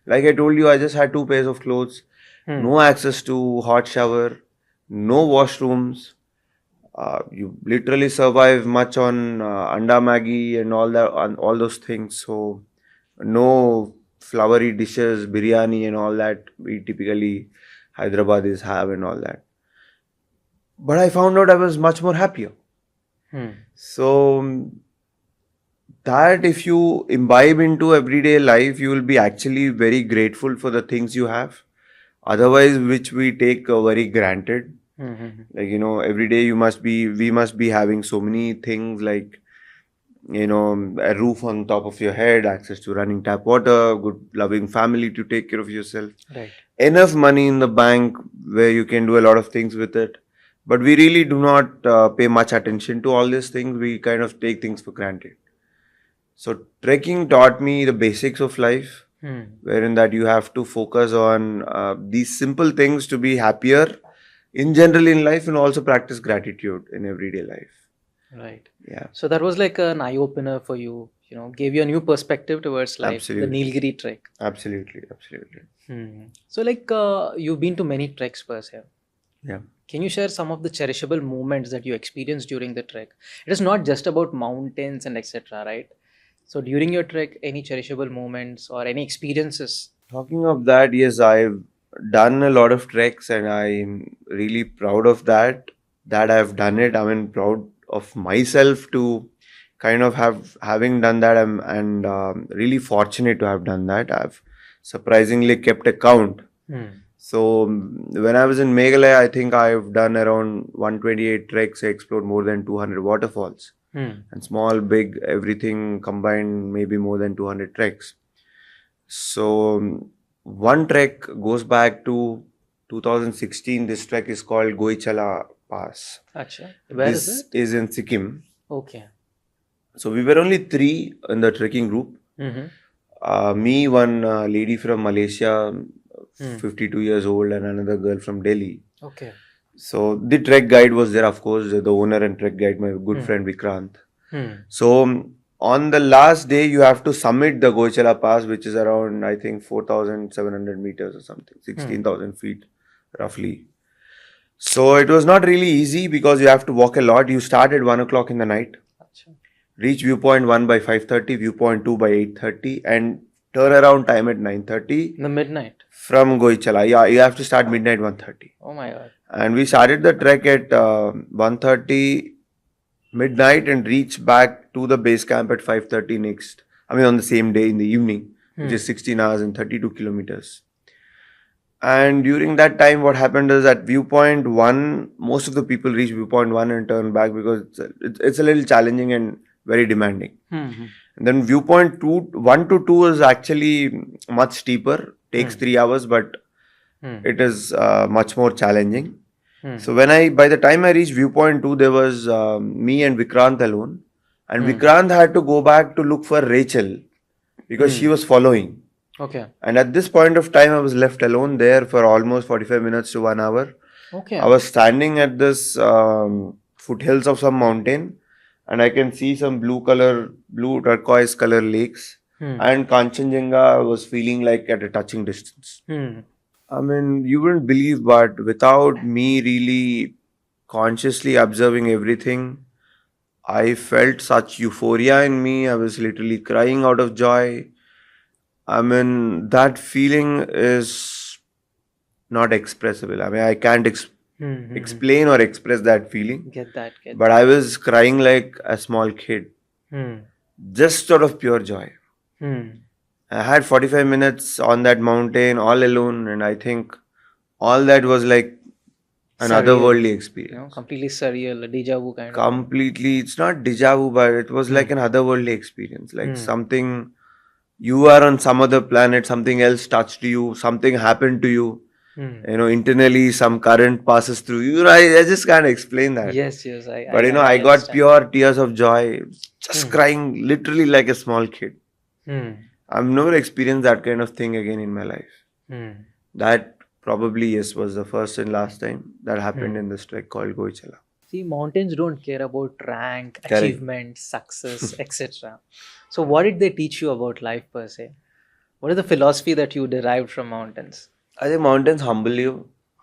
Like I told you, I just had two pairs of clothes, Hmm. no access to hot shower, no washrooms. You literally survive much on anda maggi and all that, and all those things. So no flowery dishes, biryani and all that we typically Hyderabadis have and all that. But I found out I was much more happier. Hmm. So that if you imbibe into everyday life, you will be actually very grateful for the things you have. Otherwise, which we take very granted. Hmm. Hmm. Like, every day we must be having so many things like, a roof on top of your head, access to running tap water, good loving family to take care of yourself, Right. enough money in the bank where you can do a lot of things with it. But we really do not pay much attention to all these things. We kind of take things for granted. So trekking taught me the basics of life, Hmm. wherein that you have to focus on these simple things to be happier in general in life, and also practice gratitude in everyday life. Right. Yeah, So that was like an eye opener for you. Gave you a new perspective towards life. The absolutely, Nilgiri trek. absolutely, absolutely. Hmm. So like you've been to many treks per se. Yeah. Can you share some of the cherishable moments that you experienced during the trek? It is not just about mountains and etc. Right? So during your trek, any cherishable moments or any experiences? Talking of that, yes, I've done a lot of treks, and I'm really proud of that I've done it. I mean, proud of myself to kind of having done that. And really fortunate to have done that. I've surprisingly kept a count. Hmm. So when I was in Meghalaya, I think I've done around 128 treks. I explored more than 200 waterfalls, Hmm. and small, big, everything combined, maybe more than 200 treks. So one trek goes back to 2016. This trek is called Goichala Pass. Acha. Where is This it? is in Sikkim. Okay. So we were only three in the trekking group. Mm-hmm. Me, one lady from Malaysia, Hmm. 52 years old, and another girl from Delhi. Okay. So the trek guide was there, of course, the owner and trek guide, my good Hmm. friend Vikrant. Hmm. So on the last day, you have to summit the Goichala Pass, which is around, I think, 4,700 meters or something, 16,000 feet roughly. So it was not really easy because you have to walk a lot. You start at 1 o'clock in the night, Acha. reach viewpoint 1 by 5:30, viewpoint 2 by 8:30, and turn around time at 9:30 In the midnight. from Goichala. Yeah, you have to start midnight 1:30. Oh my God. And we started the trek at 1:30 midnight and reached back to the base camp at 5:30 next. I mean, on the same day in the evening, which is 16 hours and 32 kilometers. And during that time, what happened is at viewpoint one, most of the people reach viewpoint one and turn back because it's a little challenging and very demanding. Hmm. And then viewpoint two, 1 to 2 is actually much steeper, takes 3 hours, but Hmm. it is much more challenging. Hmm. So by the time I reached viewpoint 2, there was me and Vikrant alone, and Hmm. Vikrant had to go back to look for Rachel because she was following. Okay. And at this point of time, I was left alone there for almost 45 minutes to 1 hour. Okay. I was standing at this foothills of some mountain, and I can see some blue turquoise color lakes, Hmm. and Kanchenjunga I was feeling like at a touching distance. Hmm. I mean, you wouldn't believe, but without me really consciously observing everything, I felt such euphoria in me. I was literally crying out of joy. I mean, that feeling is not expressible. I mean, I can't explain or express that feeling. Get that. But I was crying like a small kid, Hmm. just sort of pure joy. Hmm. I had 45 minutes on that mountain all alone, and I think all that was like an Surreal. otherworldly experience. Completely surreal, a deja vu kind of. Completely, it's not deja vu, but it was like an otherworldly experience. Like Hmm. something, you are on some other planet, something else touched you, something happened to you. Hmm. Internally some current passes through you. I just can't explain that. Yes, But I got understand. pure tears of joy, just Hmm. crying literally like a small kid. Hmm. I've never experienced that kind of thing again in my life. Hmm. That probably, yes, was the first and last time that happened in this trek called Goichala. See, mountains don't care about rank, Correct. achievement, success, etc. So, what did they teach you about life per se? What is the philosophy that you derived from mountains? I think mountains humble you.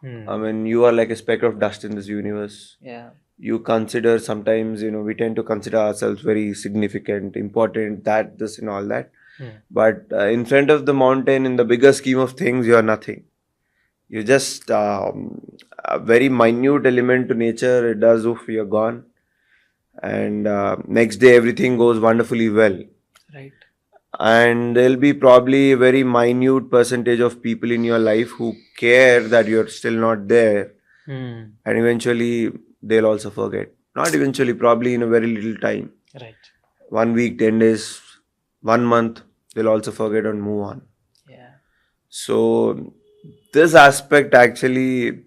Hmm. I mean, you are like a speck of dust in this universe. Yeah. You consider sometimes, we tend to consider ourselves very significant, important, that, this, and all that. Hmm. But in front of the mountain, in the bigger scheme of things, you are nothing. You're just a very minute element to nature. It does, oof, you're gone. And next day, everything goes wonderfully well. Right. And there'll be probably a very minute percentage of people in your life who care that you're still not there. Hmm. And eventually, they'll also forget. Not eventually, probably in a very little time. Right. 1 week, 10 days, 1 month, they'll also forget and move on. Yeah. So, this aspect actually,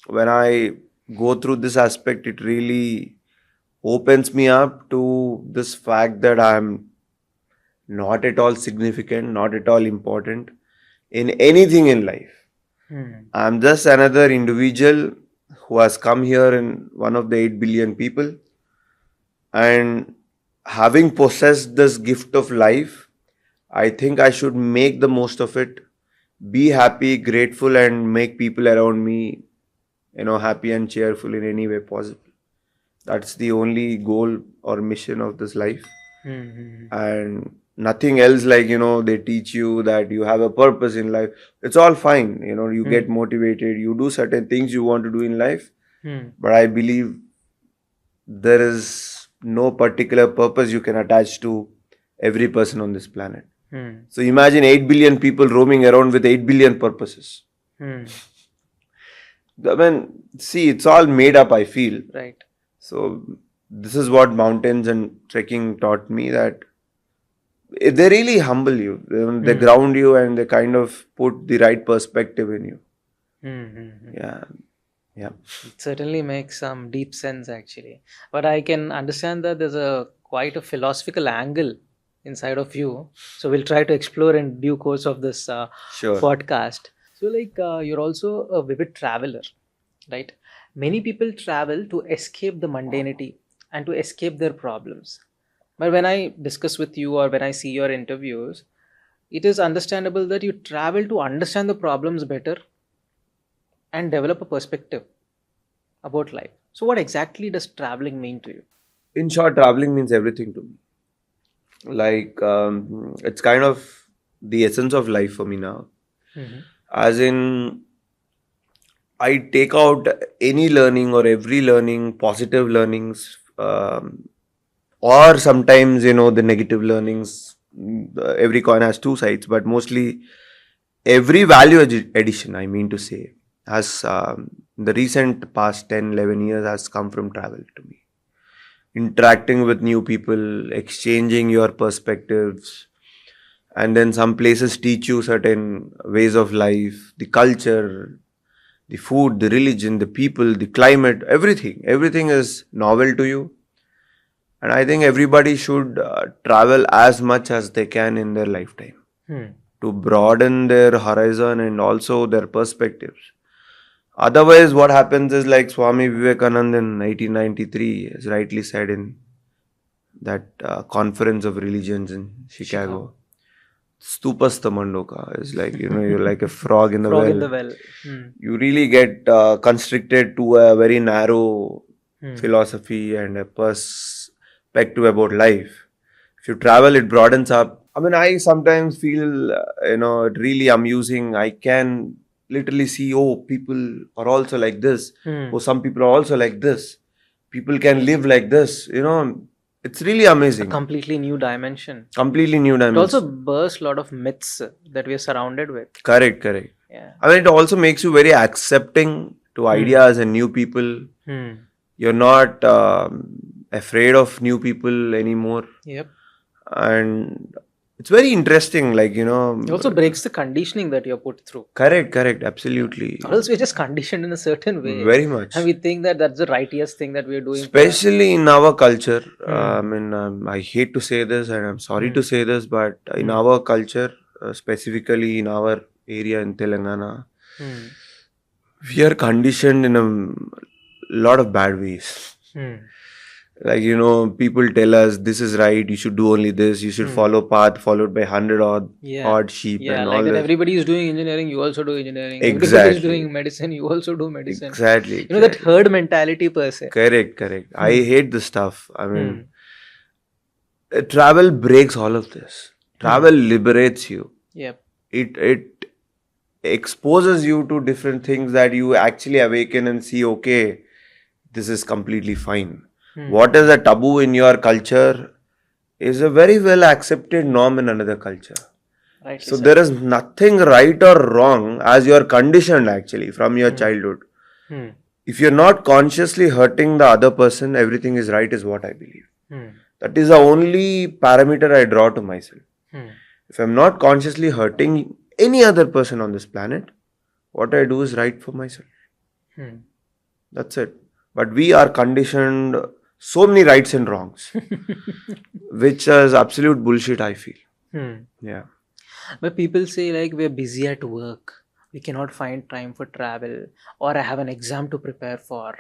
when I go through this aspect, it really opens me up to this fact that I'm not at all significant, not at all important in anything in life. Hmm. I'm just another individual who has come here in one of the 8 billion people. And having possessed this gift of life, I think I should make the most of it, be happy, grateful, and make people around me, happy and cheerful in any way possible. That's the only goal or mission of this life. Hmm. And nothing else, like, they teach you that you have a purpose in life. It's all fine. You get motivated, you do certain things you want to do in life. Hmm. But I believe there is no particular purpose you can attach to every person on this planet. Hmm. So imagine 8 billion people roaming around with 8 billion purposes. Hmm. I mean, see, it's all made up, I feel. Right. So this is what mountains and trekking taught me, that they really humble you. They ground you, and they kind of put the right perspective in you. Hmm. Yeah. Yeah. It certainly makes some deep sense actually. But I can understand that there's a quite a philosophical angle inside of you. So we'll try to explore in due course of this Sure. podcast. So you're also a vivid traveler, right? Many people travel to escape the mundanity and to escape their problems. But when I discuss with you or when I see your interviews, it is understandable that you travel to understand the problems better and develop a perspective about life. So, what exactly does traveling mean to you? In short, traveling means everything to me. Like, it's kind of the essence of life for me now. Mm-hmm. As in, I take out any learning or every learning, positive learnings, or sometimes, the negative learnings. Every coin has two sides, but mostly every value addition, I mean to say, has the recent past 10, 11 years has come from travel to me. Interacting with new people, exchanging your perspectives, and then some places teach you certain ways of life, the culture, the food, the religion, the people, the climate, everything is novel to you. And I think everybody should travel as much as they can in their lifetime to broaden their horizon and also their perspectives. Otherwise, what happens is, like Swami Vivekananda in 1893 has rightly said in that conference of religions in Chicago. Stupasta Mandoka is like, you're like a frog in the Frog well. in the well. You really get constricted to a very narrow philosophy and a perspective about life. If you travel, it broadens up. I mean, I sometimes feel, really amusing. I can literally see, oh, people are also like this. Oh, some people are also like this. People can live like this. It's really A amazing. completely new dimension. Completely new It also dimension. bursts a lot of myths that we are surrounded with. Correct. Yeah. I mean, it also makes you very accepting to ideas and new people. Hmm. You're not afraid of new people anymore. Yep. And it's very interesting, It also breaks the conditioning that you're put through. Correct, absolutely. Or else we're just conditioned in a certain way. Very much. And we think that that's the righteous thing that we're doing. Especially in our culture. I mean, I hate to say this and I'm sorry to say this, but in our culture, specifically in our area in Telangana, we are conditioned in a lot of bad ways. Like, people tell us this is right, you should do only this, you should follow path followed by 100 odd sheep and all like that this. everybody is doing engineering, you also do engineering. Exactly. Everybody is doing medicine, you also do medicine. Exactly. That herd mentality per se. Correct. I hate this stuff. I mean, travel breaks all of this. Travel liberates you. Yep. It exposes you to different things that you actually awaken and see, okay, this is completely fine. What is a taboo in your culture is a very well accepted norm in another culture. Rightly So said. there is nothing right or wrong as you are conditioned actually from your childhood. If you're not consciously hurting the other person, everything is right is what I believe. That is the only parameter I draw to myself. If I'm not consciously hurting any other person on this planet, what I do is right for myself. That's it. But we are conditioned so many rights and wrongs, which is absolute bullshit, I feel. Yeah. But people say like we're busy at work, we cannot find time for travel, or I have an exam to prepare for,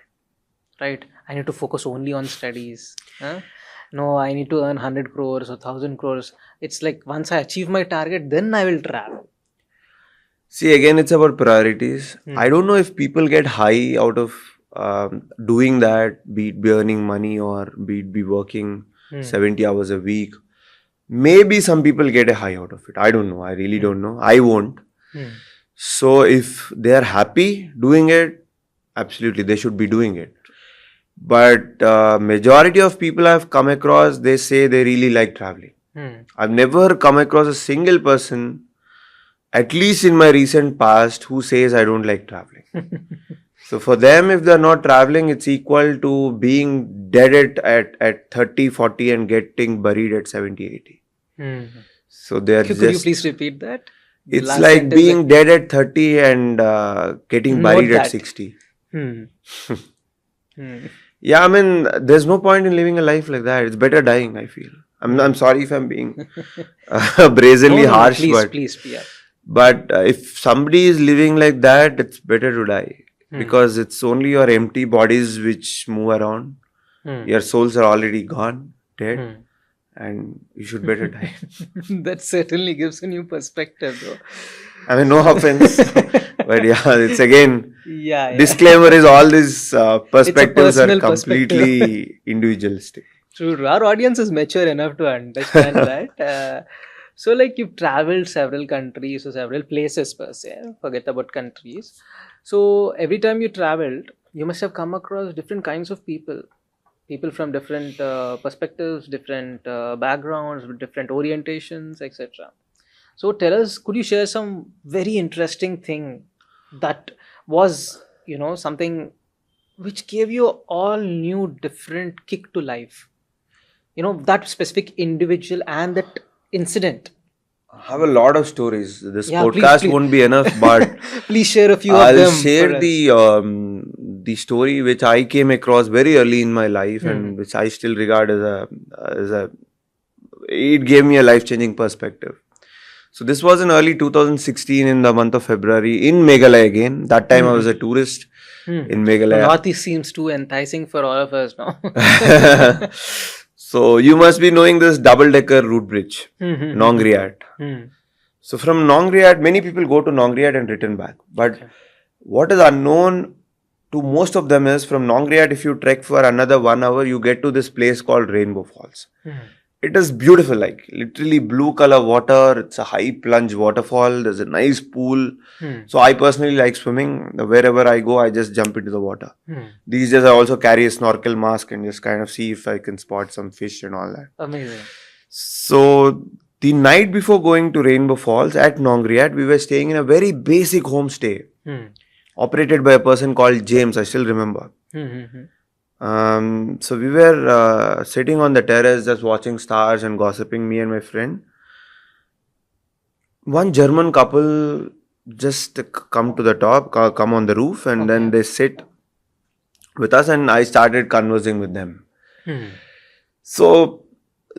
right? I need to focus only on studies. No, I need to earn 100 crores or 1000 crores. It's like once I achieve my target, then I will travel. See, again, it's about priorities. I don't know if people get high out of doing that, be it be earning money or be it be working 70 hours a week. Maybe some people get a high out of it. I don't know. I really don't know. I won't. So if they are happy doing it, absolutely, they should be doing it. But majority of people I've come across, they say they really like traveling. I've never come across a single person, at least in my recent past, who says I don't like traveling. So for them, if they're not traveling, it's equal to being dead at 30, 40 and getting buried at 70, 80. So they're Could you please repeat that? The It's last like sentence being dead at 30 and getting Note buried at that. 60. Hmm. Yeah, I mean, there's no point in living a life like that. It's better dying, I feel. I'm sorry if I'm being brazenly harsh, Please, yeah. but if somebody is living like that, it's better to die. Because it's only your empty bodies which move around. Your souls are already gone, dead, and you should better die. That certainly gives a new perspective, though. I mean, no offense, but yeah, it's again, Yeah. disclaimer is all these perspectives are personal completely individualistic. True. Our audience is mature enough to understand that. So, like, you've traveled several countries or several places per se. Forget about countries. So, every time you traveled, you must have come across different kinds of people. People from different perspectives, different backgrounds, with different orientations, etc. So, tell us, could you share some very interesting thing that was, something which gave you all new, different kick to life? That specific individual and that incident. I have a lot of stories. This Yeah, podcast please. won't be enough, but Please share a few of I'll them. share for us. the story which I came across very early in my life and which I still regard as a it gave me a life-changing perspective. So this was in early 2016 in the month of February in Meghalaya again. That time I was a tourist in Meghalaya. Northeast seems too enticing for all of us now. So you must be knowing this double-decker route bridge, Nongriat. So from Nongriat, many people go to Nongriat and return back. But what is unknown to most of them is from Nongriat, if you trek for another 1 hour, you get to this place called Rainbow Falls. It is beautiful, like literally blue color water. It's a high plunge waterfall. There's a nice pool. So I personally like swimming. Wherever I go, I just jump into the water. These days, I also carry a snorkel mask and just kind of see if I can spot some fish and all that. Amazing. So the night before going to Rainbow Falls at Nongriat, we were staying in a very basic homestay operated by a person called James. I still remember. So we were sitting on the terrace just watching stars and gossiping, me and my friend. One German couple just come to the top, come on the roof, and then they sit with us, and I started conversing with them. So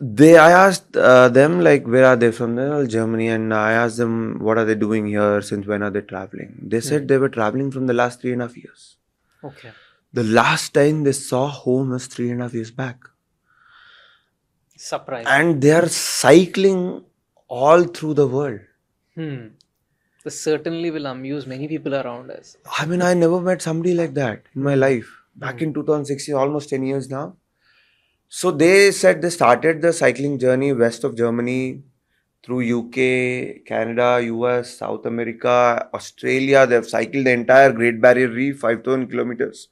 I asked them, like, where are they from? They're all Germany. And I asked them, what are they doing here? Since when are they traveling? They said they were traveling from the last 3.5 years. Okay. The last time they saw home was 3.5 years back. Surprise. And they are cycling all through the world. This certainly will amuse many people around us. I mean, I never met somebody like that in my life. Back in 2016, almost 10 years now. So they said they started the cycling journey west of Germany through UK, Canada, US, South America, Australia. They've cycled the entire Great Barrier Reef, 5,000 kilometers.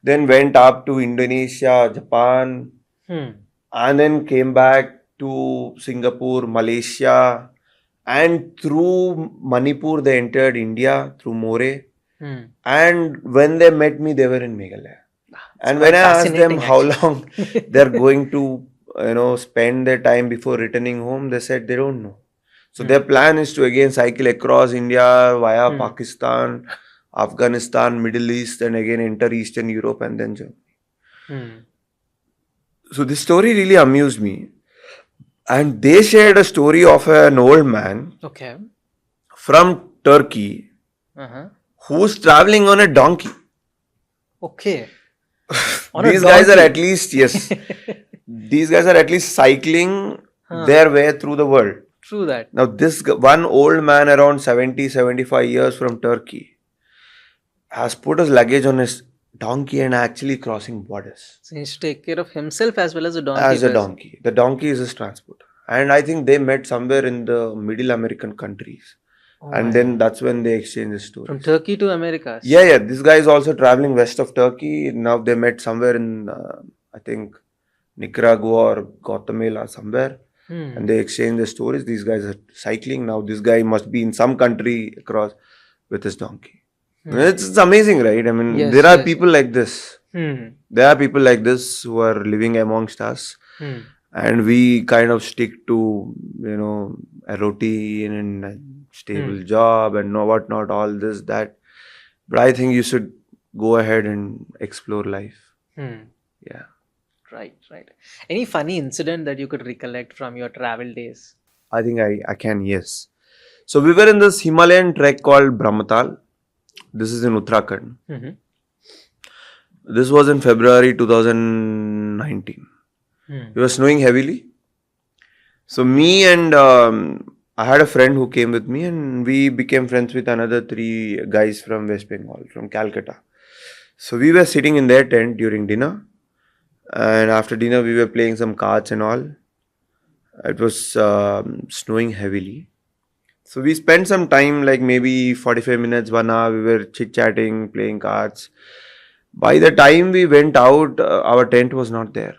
Then went up to Indonesia, Japan, and then came back to Singapore, Malaysia, and through Manipur they entered India through More. And when they met me, they were in Meghalaya. And when I asked them how long they're going to, spend their time before returning home, they said they don't know. So their plan is to again cycle across India via Pakistan, Afghanistan, Middle East, and again enter Eastern Europe and then Germany. So this story really amused me. And they shared a story of an old man from Turkey who's traveling on a donkey. Okay. These guys are at least, these guys are at least cycling their way through the world. True that. Now, this one old man around 70, 75 years from Turkey has put his luggage on his donkey and actually crossing borders. So he needs to take care of himself as well as the donkey. As a donkey. The donkey is his transport. And I think they met somewhere in the Middle American countries. And then that's when they exchanged the stories. From Turkey to America. Yeah. This guy is also traveling west of Turkey. Now they met somewhere in, I think, Nicaragua or Guatemala, somewhere. And they exchanged the stories. These guys are cycling. Now this guy must be in some country across with his donkey. It's amazing, right? I mean, there are people like this. There are people like this who are living amongst us. And we kind of stick to, a routine and a stable job and whatnot, all this, that. But I think you should go ahead and explore life. Yeah. Right. Any funny incident that you could recollect from your travel days? I think I can, yes. So we were in this Himalayan trek called Brahmatal. This is in Uttarakhand. This was in February 2019. It was snowing heavily. So me and I had a friend who came with me, and we became friends with another 3 guys from West Bengal, from Calcutta. So we were sitting in their tent during dinner. And after dinner, we were playing some cards and all. It was snowing heavily. So we spent some time, like maybe 45 minutes, 1 hour. We were chit-chatting, playing cards. By the time we went out, our tent was not there.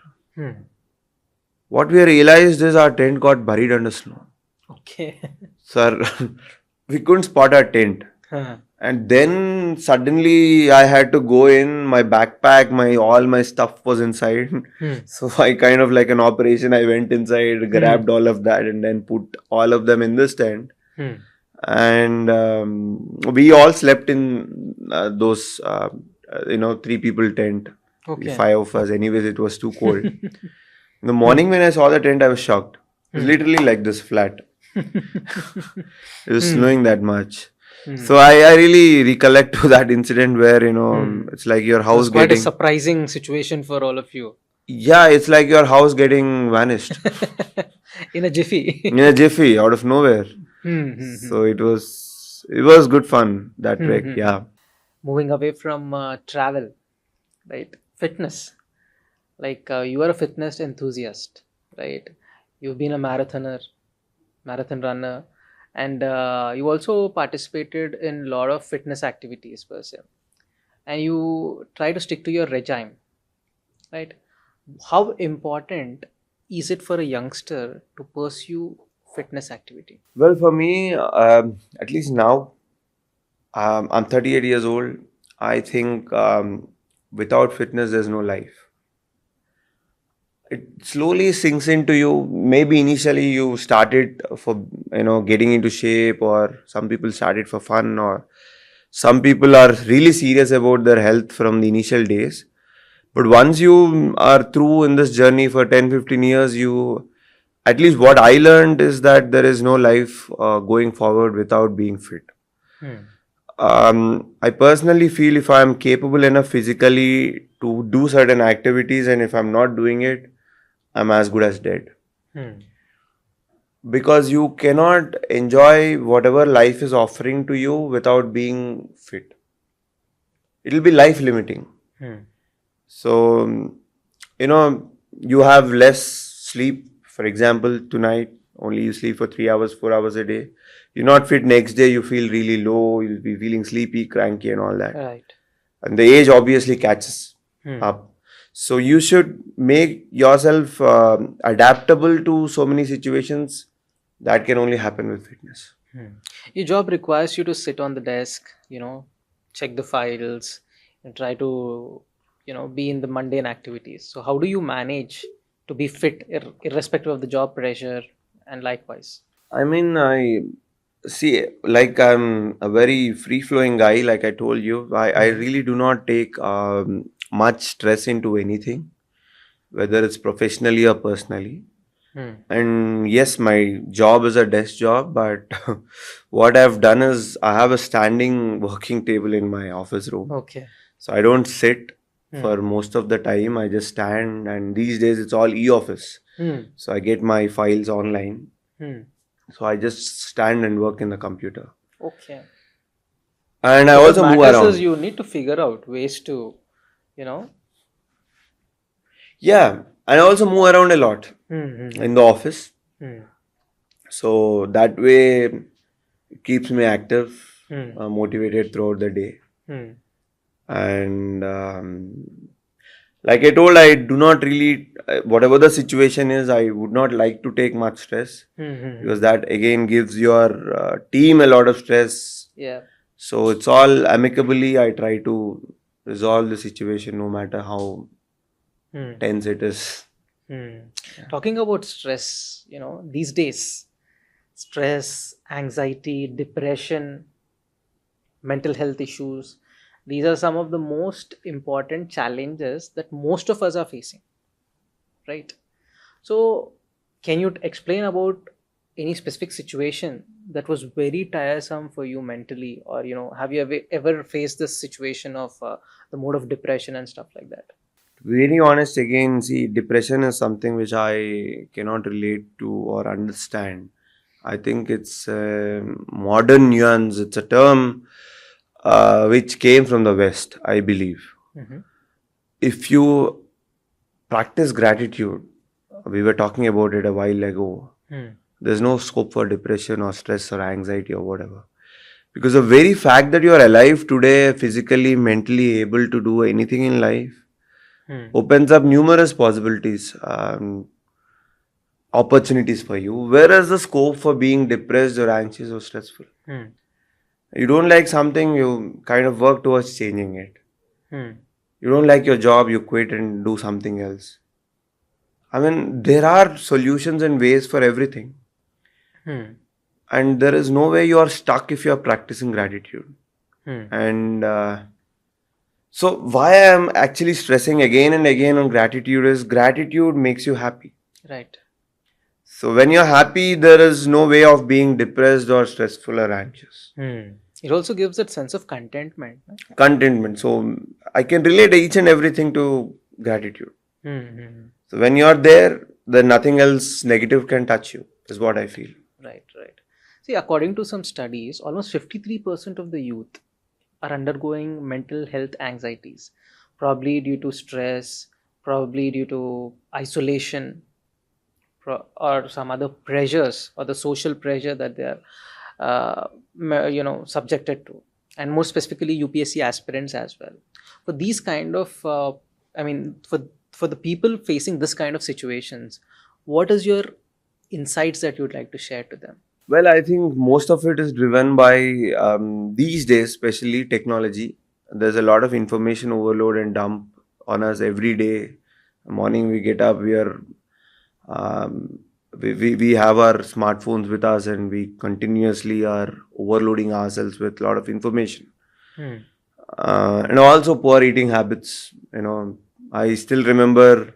What we realized is our tent got buried under snow. Okay. Sir, we couldn't spot our tent. And then suddenly I had to go in, my backpack, all my stuff was inside. So I kind of like an operation, I went inside, grabbed all of that and then put all of them in this tent. And we all slept in those, 3 people tent. 5 of us. Anyways, it was too cold. In the morning when I saw the tent, I was shocked. It was literally like this flat. It was snowing that much. So I really recollect to that incident where, it's like your house quite a surprising situation for all of you. Yeah, it's like your house getting vanished. In a jiffy. In a jiffy, out of nowhere. So it was good fun, that trek, yeah. Moving away from travel, right? Fitness. Like you are a fitness enthusiast, right? You've been a marathon runner, and you also participated in a lot of fitness activities per se, and you try to stick to your regime, right? How important is it for a youngster to pursue fitness activity? Well, for me, at least now, I'm 38 years old. I think without fitness, there's no life. It slowly sinks into you. Maybe initially you started for getting into shape, or some people started for fun, or some people are really serious about their health from the initial days. But once you are through in this journey for 10-15 years, you, at least what I learned is that there is no life going forward without being fit. Hmm. I personally feel if I'm capable enough physically to do certain activities, and if I'm not doing it, I'm as good as dead. Hmm. Because you cannot enjoy whatever life is offering to you without being fit. It'll be life limiting. Hmm. So, you have less sleep. For example, tonight only you sleep for 3 hours, 4 hours a day. You're not fit next day, you feel really low, you'll be feeling sleepy, cranky, and all that. Right. And the age obviously catches Hmm. up. So, you should make yourself adaptable to so many situations. That can only happen with fitness. Hmm. Your job requires you to sit on the desk, check the files, and try to, be in the mundane activities. So, how do you manage to be fit irrespective of the job pressure and likewise? I mean, I see, like I'm a very free flowing guy, like I told you. I Hmm. really do not take much stress into anything, whether it's professionally or personally. Hmm. And yes, my job is a desk job, but what I've done is I have a standing working table in my office room. Okay. So I don't sit Hmm. for most of the time, I just stand, and these days it's all e office. Hmm. So I get my files online. Hmm. So I just stand and work in the computer. Okay. And I So, what also move matters is around. you need to figure out ways to, you know. Yeah, and I also move around a lot Hmm. Hmm. in the office. Hmm. So that way it keeps me active, Hmm. motivated throughout the day. Hmm. And like I told, I do not really, whatever the situation is, I would not like to take much stress, Hmm. Hmm. Hmm. because that again gives your team a lot of stress. Yeah. So it's all amicably, I try to resolve the situation no matter how Hmm. tense it is. Hmm. Talking about stress, these days, stress, anxiety, depression, mental health issues, these are some of the most important challenges that most of us are facing, right? So, can you explain about any specific situation that was very tiresome for you mentally, or have you ever faced this situation of the mode of depression and stuff like that? To be very honest, again, see, depression is something which I cannot relate to or understand. I think it's a modern nuance. It's a term which came from the West, I believe. Mm-hmm. If you practice gratitude, we were talking about it a while ago, Hmm. there's no scope for depression or stress or anxiety or whatever. Because the very fact that you're alive today, physically, mentally able to do anything in life, Hmm. opens up numerous possibilities, opportunities for you. Whereas the scope for being depressed or anxious or stressful? Hmm. You don't like something, you kind of work towards changing it. Hmm. You don't like your job, you quit and do something else. I mean, there are solutions and ways for everything. Hmm. And there is no way you are stuck if you are practicing gratitude. Hmm. And so, why I am actually stressing again and again on gratitude is gratitude makes you happy. Right. So, when you're happy, there is no way of being depressed or stressful or anxious. Hmm. It also gives that sense of contentment. No? Contentment. So, I can relate each and everything to gratitude. Hmm. Hmm. So, when you're there, then nothing else negative can touch you, is what I feel. Right. Right. See, according to some studies, almost 53% of the youth are undergoing mental health anxieties, probably due to stress, probably due to isolation, or some other pressures or the social pressure that they are subjected to, and more specifically UPSC aspirants as well. For these kind of for the people facing this kind of situations, what is your insights that you would like to share to them? Well, I think most of it is driven by these days, especially technology. There's a lot of information overload and dump on us every day. Morning we get up, um, we have our smartphones with us, and we continuously are overloading ourselves with a lot of information. Hmm. And also poor eating habits. I still remember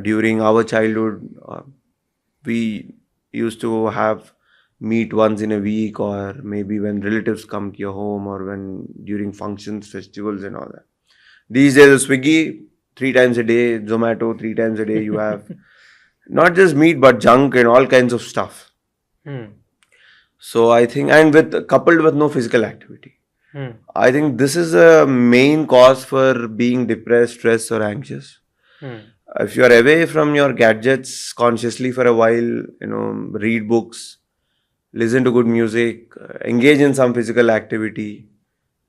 during our childhood, we used to have meet once in a week, or maybe when relatives come to your home, or when during functions, festivals, and all that. These days, Swiggy 3 times a day, Zomato 3 times a day. You have not just meat but junk and all kinds of stuff. Hmm. So I think, and with coupled with no physical activity, Hmm. I think this is a main cause for being depressed, stressed, or anxious. Hmm. If you are away from your gadgets consciously for a while, read books, listen to good music, engage in some physical activity,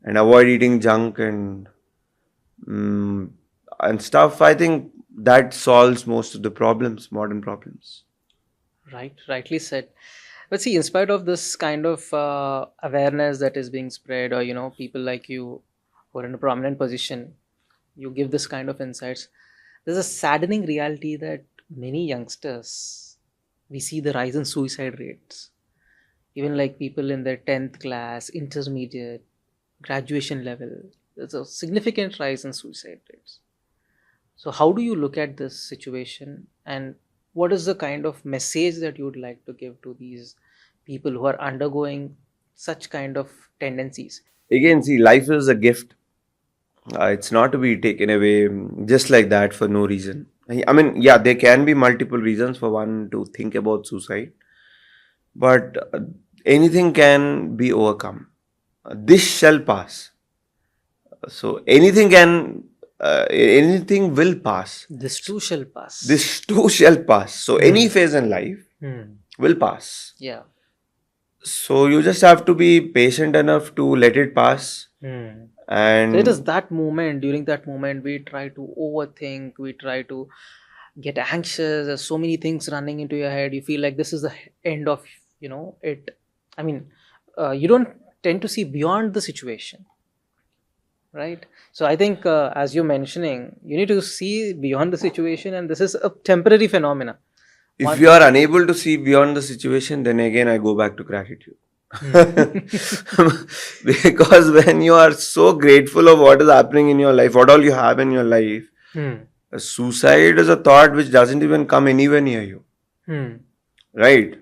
and avoid eating junk and stuff, I think that solves most of the problems, modern problems. Rightly said. But see, in spite of this kind of awareness that is being spread, or people like you who are in a prominent position, you give this kind of insights. There's a saddening reality that many youngsters, we see the rise in suicide rates. Even like people in their 10th class, intermediate, graduation level, there's a significant rise in suicide rates. So, how do you look at this situation, and what is the kind of message that you would like to give to these people who are undergoing such kind of tendencies? Again, see, life is a gift. It's not to be taken away just like that for no reason. I mean, yeah, there can be multiple reasons for one to think about suicide, but anything can be overcome. This shall pass. So anything will pass. This too shall pass. This too shall pass. So any phase in life will pass. Yeah. So you just have to be patient enough to let it pass. And So it is that moment, during that moment, we try to overthink, we try to get anxious. There's so many things running into your head. You feel like this is the end of, it. I mean, you don't tend to see beyond the situation, right? So I think, as you're mentioning, you need to see beyond the situation, and this is a temporary phenomena. if you are unable to see beyond the situation, then again I go back to gratitude. Because when you are so grateful of what is happening in your life, what all you have in your life, suicide is a thought which doesn't even come anywhere near you. Right?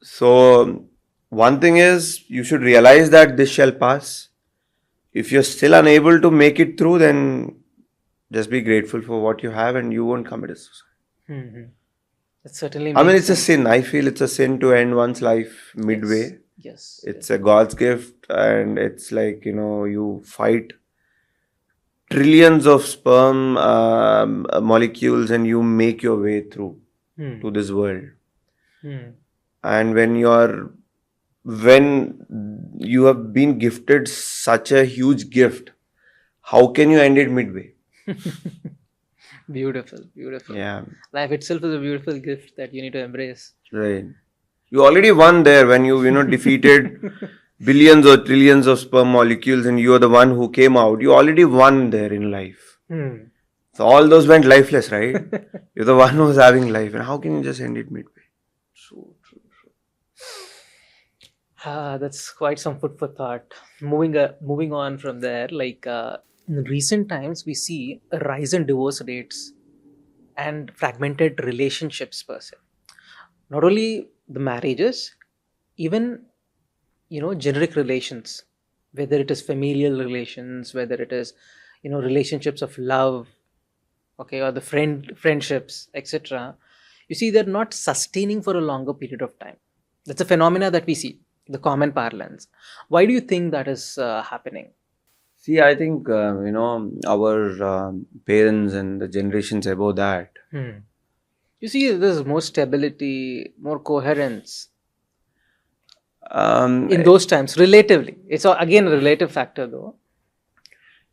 So one thing is, you should realize that this shall pass. If you're still unable to make it through, then just be grateful for what you have, and you won't commit a suicide. It certainly I mean, makes it's a sin. I feel it's a sin to end one's life midway. Yes. It's a God's gift, and it's like, you fight trillions of sperm molecules, and you make your way through to this world. And when you have been gifted such a huge gift, how can you end it midway? Beautiful. Yeah. Life itself is a beautiful gift that you need to embrace. Right. You already won there when you defeated billions or trillions of sperm molecules, and you are the one who came out. You already won there in life. So all those went lifeless, right? You're the one who's having life, and how can you just end it midway? True. That's quite some food for thought. Moving on from there, like in recent times, we see a rise in divorce rates and fragmented relationships per se. Not only the marriages, even generic relations, whether it is familial relations, whether it is relationships of love, okay, or the friendships, etc. You see, they're not sustaining for a longer period of time. That's a phenomena that we see, the common parlance. Why do you think that is happening? See, I think, our parents and the generations above that, You see, there's more stability, more coherence in those times, relatively. It's again a relative factor, though.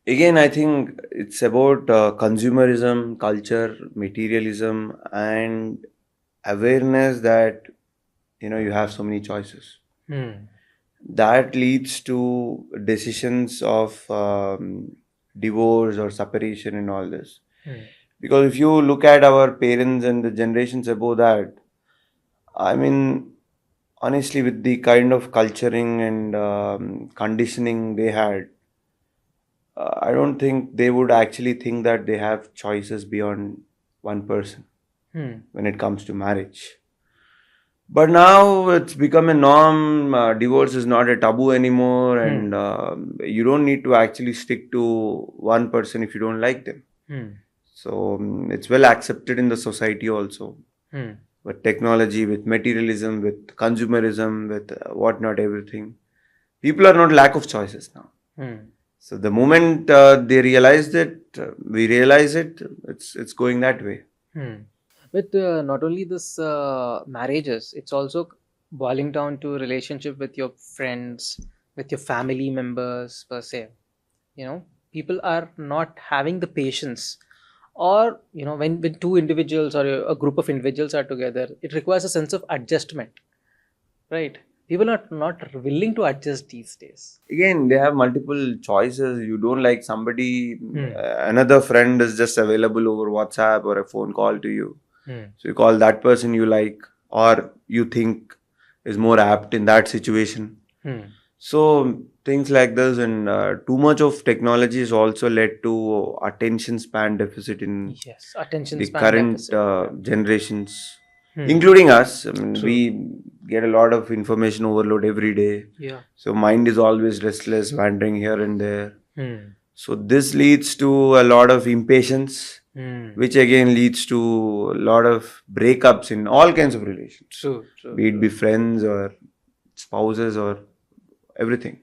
Again, I think it's about consumerism, culture, materialism, and awareness that you have so many choices. That leads to decisions of divorce or separation and all this. Because if you look at our parents and the generations above that, I mean, honestly, with the kind of culturing and conditioning they had, I don't think they would actually think that they have choices beyond one person when it comes to marriage. But now it's become a norm. Divorce is not a taboo anymore, and you don't need to actually stick to one person if you don't like them. So it's well accepted in the society also. With technology, with materialism, with consumerism, with whatnot, everything. People are not lack of choices now. So the moment they realize that, we realize it, it's going that way. But not only this marriages, it's also boiling down to relationship with your friends, with your family members per se. People are not having the patience, or when two individuals or a group of individuals are together, it requires a sense of adjustment, right? People are not willing to adjust these days. Again, they have multiple choices. You don't like somebody, another friend is just available over WhatsApp or a phone call to you. So you call that person you like or you think is more apt in that situation. So things like this, and too much of technology has also led to attention span deficit in Attention the span current deficit. generations, including us. I mean, True. we get a lot of information overload every day. So mind is always restless, wandering here and there. So this leads to a lot of impatience, which again leads to a lot of breakups in all kinds of relations. True. Be it be friends or spouses or everything.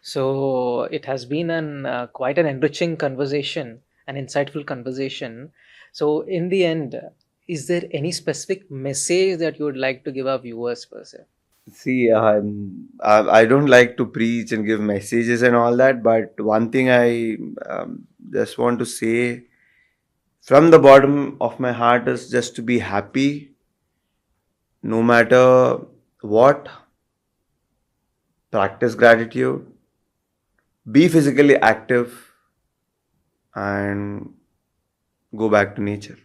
So it has been quite an enriching conversation, an insightful conversation. So in the end, is there any specific message that you would like to give our viewers per se? See, I don't like to preach and give messages and all that, but one thing I just want to say from the bottom of my heart is just to be happy no matter what. Practice gratitude, be physically active, and go back to nature.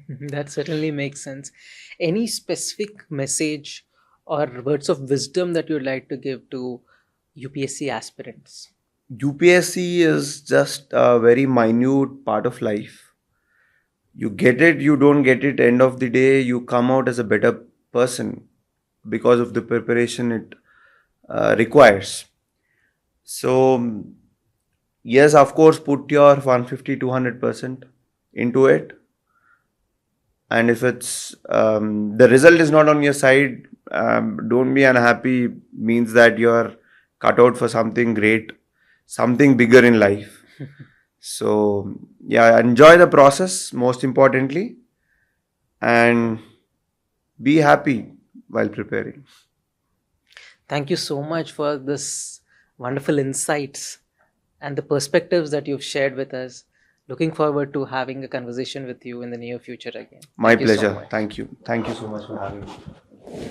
That certainly makes sense. Any specific message or words of wisdom that you'd like to give to UPSC aspirants? UPSC is just a very minute part of life. You get it, you don't get it, end of the day, you come out as a better person because of the preparation it requires. So, yes, of course, put your 150 200% into it. And if it's the result is not on your side, don't be unhappy. Means that you're cut out for something great, something bigger in life. So yeah, enjoy the process most importantly, and be happy while preparing. Thank you so much for this wonderful insights and the perspectives that you've shared with us. Looking forward to having a conversation with you in the near future again. My Thank you so pleasure. much. Thank you. Thank you so much for having me.